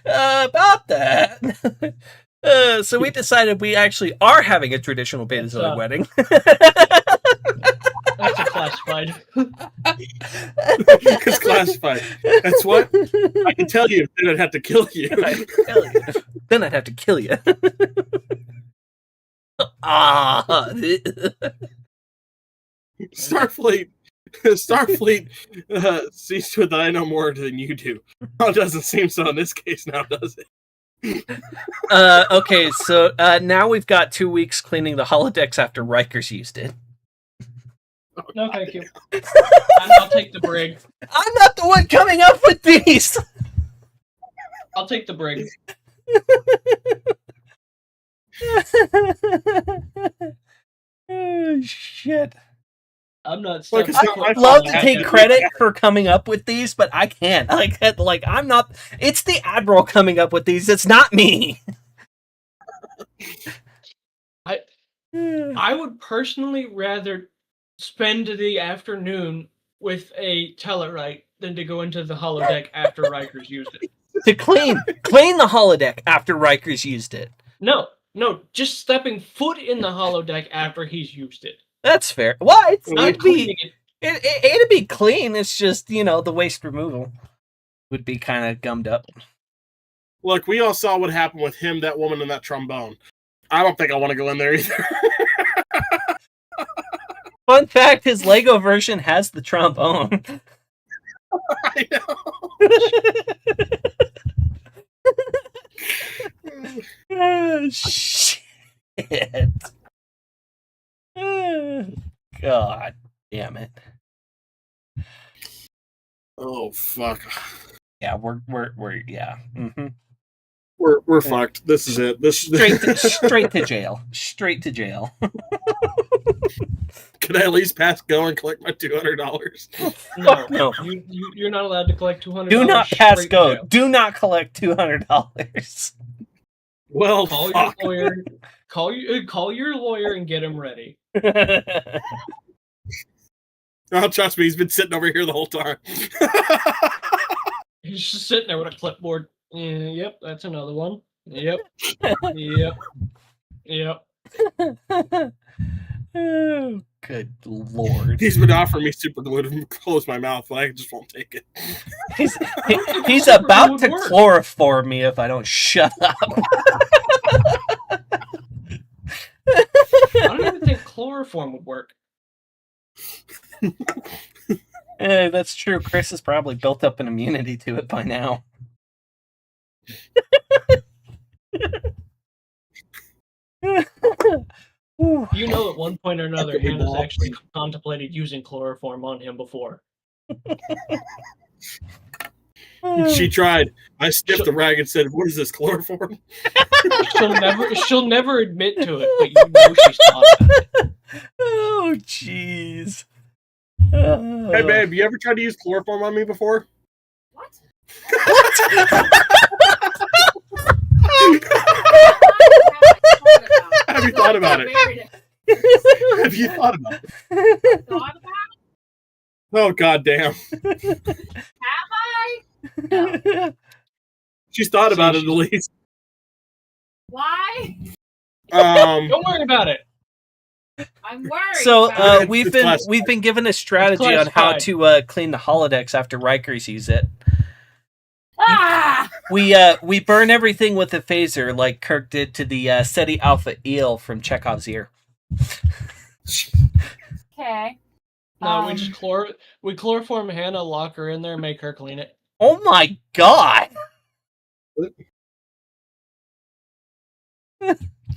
about that. So we decided we actually are having a traditional Betazoid wedding. That's a classified. It's classified. That's what I can tell you. Then I'd have to kill you. Then I'd have to kill you. Ah. Starfleet sees to it that I know more than you do. Oh, it doesn't seem so in this case now, does it? Okay, so now we've got 2 weeks cleaning the holodecks after Rikers used it. No, thank you. I'll take the brig. I'm not the one coming up with these! I'll take the brig. Oh, shit. I'm not. Look, it's not my I'd fault. love to take credit for coming up with these, but I can't. Like I'm not. It's the Admiral coming up with these. It's not me. I would personally rather spend the afternoon with a Tellarite than to go into the holodeck after Rikers used it. To clean the holodeck after Rikers used it. No, just stepping foot in the holodeck after he's used it. That's fair. Well, Not it'd cleaning be it. it'd be clean. It's just the waste removal would be kind of gummed up. Look, we all saw what happened with him, that woman, and that trombone. I don't think I want to go in there either. Fun fact: his Lego version has the trombone. I know. Oh, shit. Oh, God damn it. Oh fuck. Yeah, we're yeah. Mm-hmm. We're fucked. This is it. Straight to jail. Straight to jail. Can I at least pass go and collect my $200? No. You're not allowed to collect $200. Do not pass straight go. jail. Do not collect $200. Well, Call fuck. your lawyer. Call your lawyer and get him ready. Oh, trust me, he's been sitting over here the whole time. He's just sitting there with a clipboard. Yep, that's another one. Yep. Oh, good lord. He's been offering me super glue to close my mouth, but I just won't take it. He's about to chloroform me if I don't shut up. I don't even think chloroform would work. That's true. Chris has probably built up an immunity to it by now. You know, at one point or another, Could be Hannah's ball. actually contemplated using chloroform on him before. She tried. I sniffed the rag and said, "What is this, chloroform?" She'll never admit to it, but you know she's thought about it. Oh, jeez. Hey, babe, you ever tried to use chloroform on me before? What? Have you thought about it? Have you thought about it? Thought about Oh, goddamn. it? Have I? No. She's thought about it at least. Why? Don't worry about it. I'm worried. So about it. we've It's been classified. given a strategy on how classified. to clean the holodecks after Rikers use it. Ah! We burn everything with a phaser like Kirk did to the SETI Alpha eel from Chekhov's ear. Okay. No, we just chloroform Hannah, lock her in there, make her clean it. Oh my god!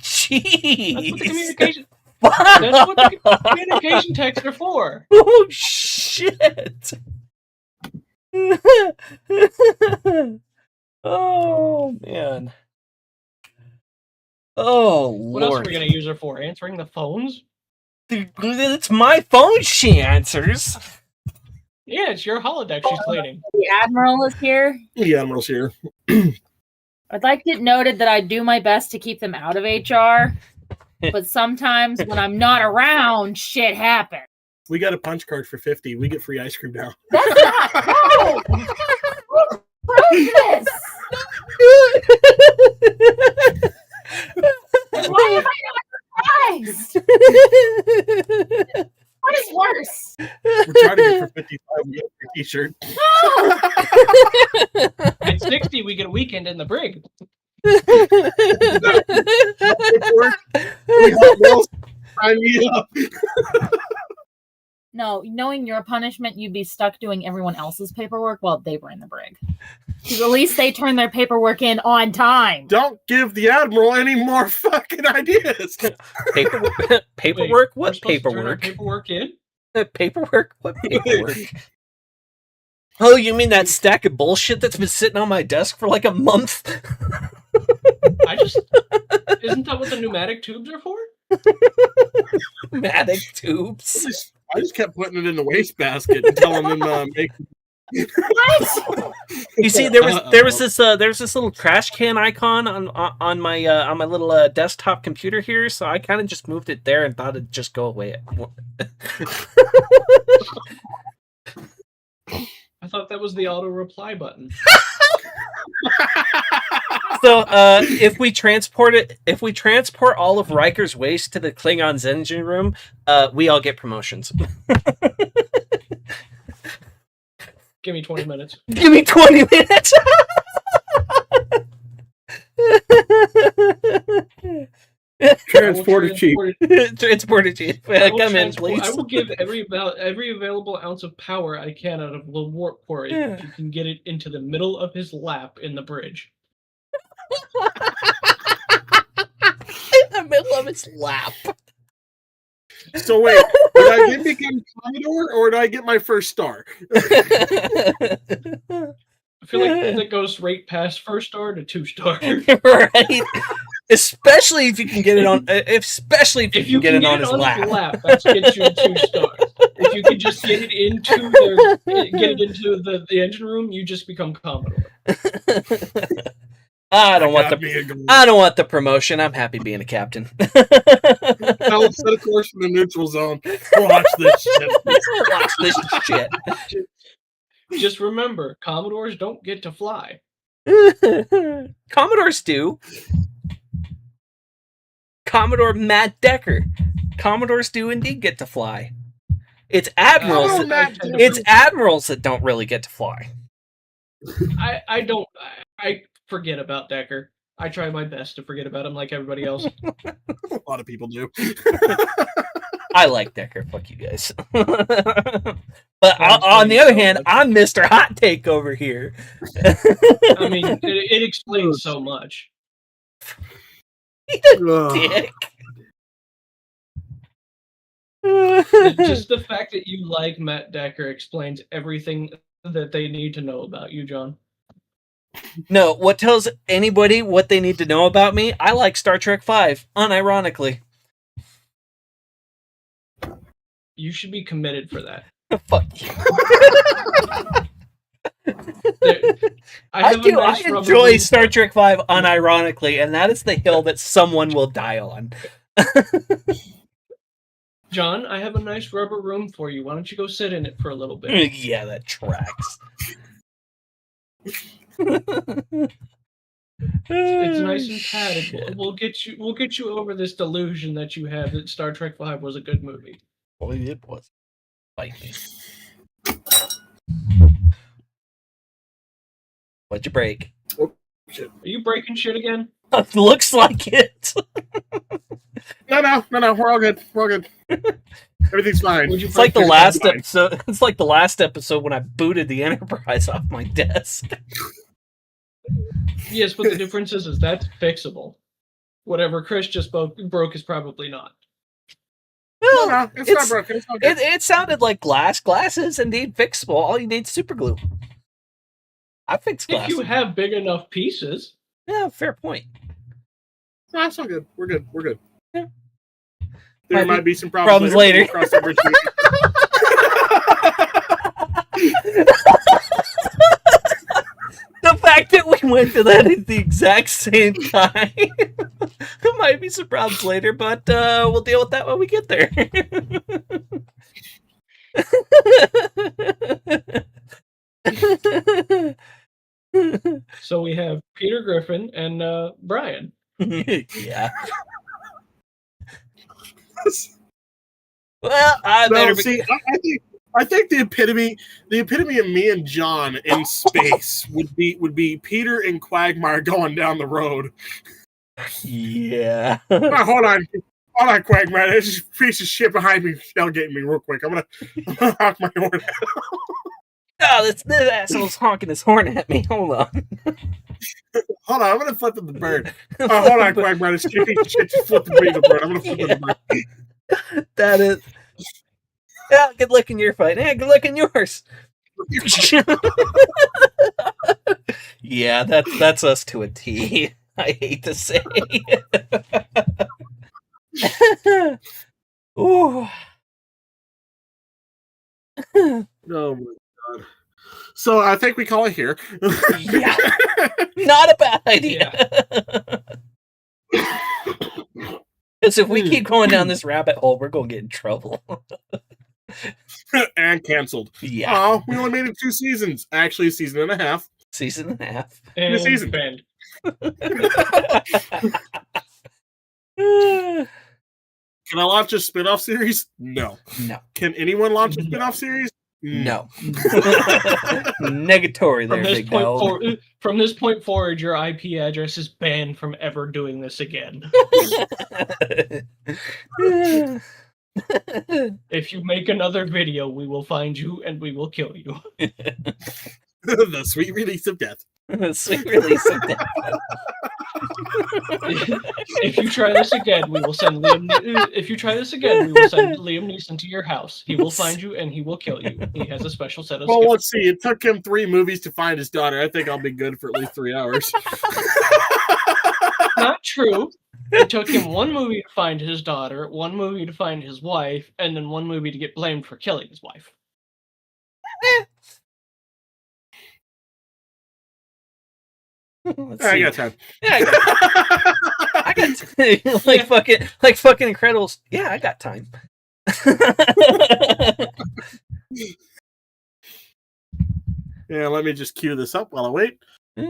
Jeez! That's what the communication texts are for. Oh shit! Oh man! Oh What else are lord! we gonna use her for? Answering the phones? It's my phone. She answers. Yeah, it's your holodeck she's cleaning. The Admiral is here. The Admiral's here. I'd like it noted that I do my best to keep them out of HR, but sometimes when I'm not around, shit happens. We got a punch card for 50. We get free ice cream now. That's not no. Who wrote this? Why am I not surprised? What is worse? We're trying to get for 55. We get a free t-shirt. At 60, we get a weekend in the brig. We got Mills. Sign me up. No, knowing your punishment, you'd be stuck doing everyone else's paperwork while they were in the brig. Because at least they turn their paperwork in on time. Don't give the Admiral any more fucking ideas. Paperwork? We're What supposed to turn our paperwork? paperwork in? Paperwork? What paperwork? Oh, you mean that stack of bullshit that's been sitting on my desk for like a month? Isn't that what the pneumatic tubes are for? Pneumatic tubes. I just kept putting it in the wastebasket and telling them make. What? You see, there was this little trash can icon on my little desktop computer here, so I kind of just moved it there and thought it'd just go away. I thought that was the auto reply button. So, if we transport all of Riker's waste to the Klingons' engine room, we all get promotions. Give me 20 minutes. Give me 20 minutes. Transporter chief. Transporter chief. Come in, please. I will give every available ounce of power I can out of the warp core if you can get it into the middle of his lap in the bridge. In the middle of its lap. So wait, did I become Commodore or did I get my first star? I feel like that goes right past first star to 2-star. Right. Especially if you can get it on. Especially if you can get it on his lap. That gets you 2 stars. If you can just get it into the engine room, you just become Commodore. I don't want the promotion. I'm happy being a captain. I'll set a course in the neutral zone. Watch this shit. Watch this shit. Just remember, Commodores don't get to fly. Commodores do. Commodore Matt Decker. Commodores do indeed get to fly. It's admirals. It's admirals that don't really get to fly. I forget about Decker. I try my best to forget about him like everybody else. A lot of people do. I like Decker. Fuck you guys. But on the other hand, I'm Mr. Hot Take over here. I mean, it explains so much. He's a dick. Just the fact that you like Matt Decker explains everything that they need to know about you, John. No, what tells anybody what they need to know about me? I like Star Trek V, unironically. You should be committed for that. Fuck you. I enjoy Star Trek V unironically, and that is the hill that someone will die on. John, I have a nice rubber room for you. Why don't you go sit in it for a little bit? Yeah, that tracks. It's nice and padded. We'll get you over this delusion that you have that Star Trek V was a good movie. Well, it was. Fight me. What'd you break? Oh, shit. Are you breaking shit again? Looks like it. No. We're all good. Everything's fine. It's like the last episode. It's like the last episode when I booted the Enterprise off my desk. Yes, but the difference is that's fixable. Whatever Chris just broke is probably not. Well, no, it's not broken. It's not good. It sounded like glass. Glass is indeed fixable. All you need is super glue. I fixed glass. If you have big enough pieces. Yeah, fair point. No, it's all good. We're good. Yeah. There might be some problems later. The fact that we went to that at the exact same time. There might be some problems later, but we'll deal with that when we get there. So we have Peter Griffin and Brian. Yeah. Well, I think the epitome of me and John in space would be Peter and Quagmire going down the road. Yeah. Oh, hold on. Hold on, Quagmire. There's this piece of shit behind me tailgating me real quick. I'm gonna honk my horn. Oh, this asshole's honking his horn at me. Hold on. Hold on, I'm gonna flip the bird. Hold on, Quagmire. This piece of shit just flipped the bird. I'm gonna flip the bird. That is. Yeah, good luck in your fight. Yeah, good luck in yours. Yeah, that's us to a T. I hate to say. Ooh. Oh my god. So I think we call it here. Yeah. Not a bad idea. Because if we keep going down this rabbit hole, we're going to get in trouble. And canceled. Yeah. Oh, we only made it 2 seasons. Actually, a season and a half. Season and a half. And The season. banned. Can I launch a spin-off series? No. No. Can anyone launch a spin-off series? No. Negatory there, big dog. From this point forward, your IP address is banned from ever doing this again. If you make another video, we will find you and we will kill you. The sweet release of death. Sweet release of death. If you try this again, we will send Liam. If you try this again, we will send Liam Neeson to your house. He will find you and he will kill you. He has a special set of. Well, skills. let's see. It took him 3 movies to find his daughter. I think I'll be good for at least 3 hours. Not true. It took him 1 movie to find his daughter, 1 movie to find his wife, and then 1 movie to get blamed for killing his wife. Let's I see. got time. Yeah, I got time. like fucking Incredibles. Yeah, I got time. Yeah, let me just cue this up while I wait.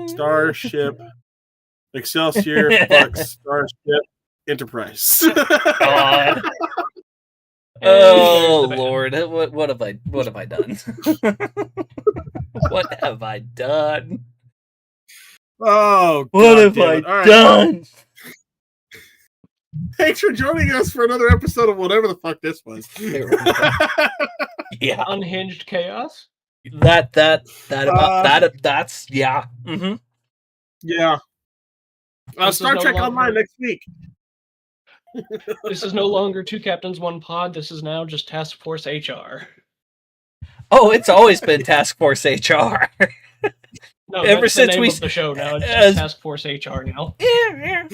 Starship Excelsior fucks Starship Enterprise. God. And Oh there's the ban. Lord, what have I done? What have I done? Oh, What God have damn I it. All right. done? Thanks for joining us for another episode of whatever the fuck this was. Yeah, Unhinged chaos. that's yeah. Mm-hmm. Yeah. This is Star no Trek longer- Online next week. This is no longer 2 Captains, 1 Pod. This is now just Task Force HR. Oh, it's always been Task Force HR. No, Ever that's since the name we of the show now. It's as- just Task Force HR now. Yeah.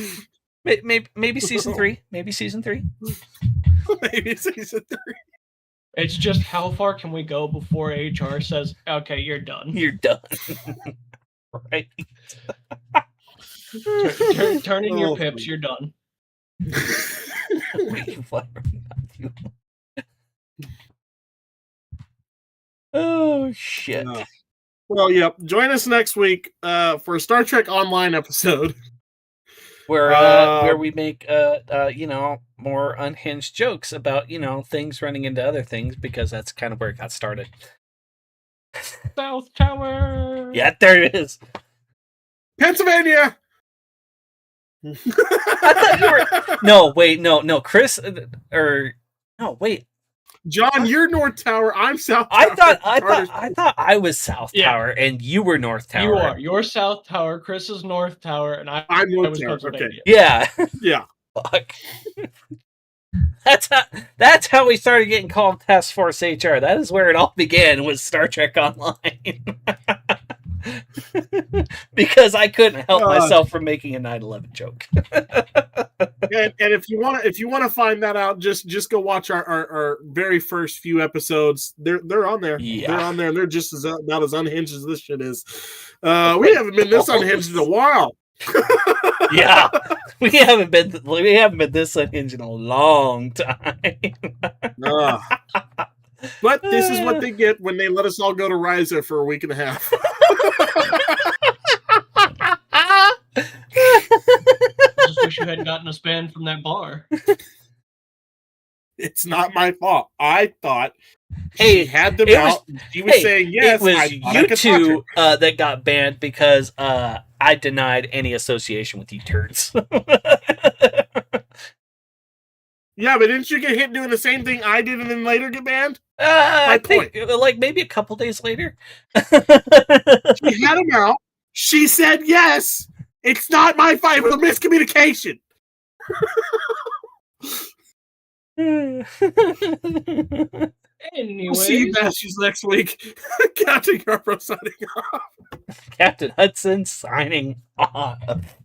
Maybe season 3. Maybe season 3. Maybe season 3. It's just how far can we go before HR says, "Okay, you're done." You're done. Right. Turn in your Oh, pips. You're done. Oh shit. No. Well, yep. Join us next week for a Star Trek Online episode. Where we make more unhinged jokes about things running into other things, because that's kind of where it got started. South Tower. Yeah, there it is. Pennsylvania. I thought you were. No, wait, no, Chris, no, wait. John, you're North Tower. I'm South Tower. I thought I was South Yeah. Tower and you were North Tower. You are. You're South Tower. Chris is North Tower, and I'm I North was Tower. Okay. Pennsylvania. Yeah. Yeah. Fuck. That's how we started getting called Task Force HR. That is where it all began, was Star Trek Online. Because I couldn't help myself from making a 9/11 joke. And if you want to find that out, just go watch our very first few episodes. They're on there. Yeah. They're on there, and they're just about as unhinged as this shit is. We haven't been this unhinged in a while. Yeah, we haven't been this unhinged in a long time. But this is what they get when they let us all go to Ryza for a week and a half. I just wish you hadn't gotten us banned from that bar. It's not my fault. I thought Hey, she had them it was- out. She was saying yes. it was I thought I you could touch two her. that got banned because I denied any association with you turds. Yeah, but didn't you get hit doing the same thing I did and then later get banned? I point. think like maybe a couple days later. She had him out. She said yes. It's not my fight. It was a miscommunication. Anyways, We'll see you bastards next week. Captain Garbo signing off. Captain Hudson signing off.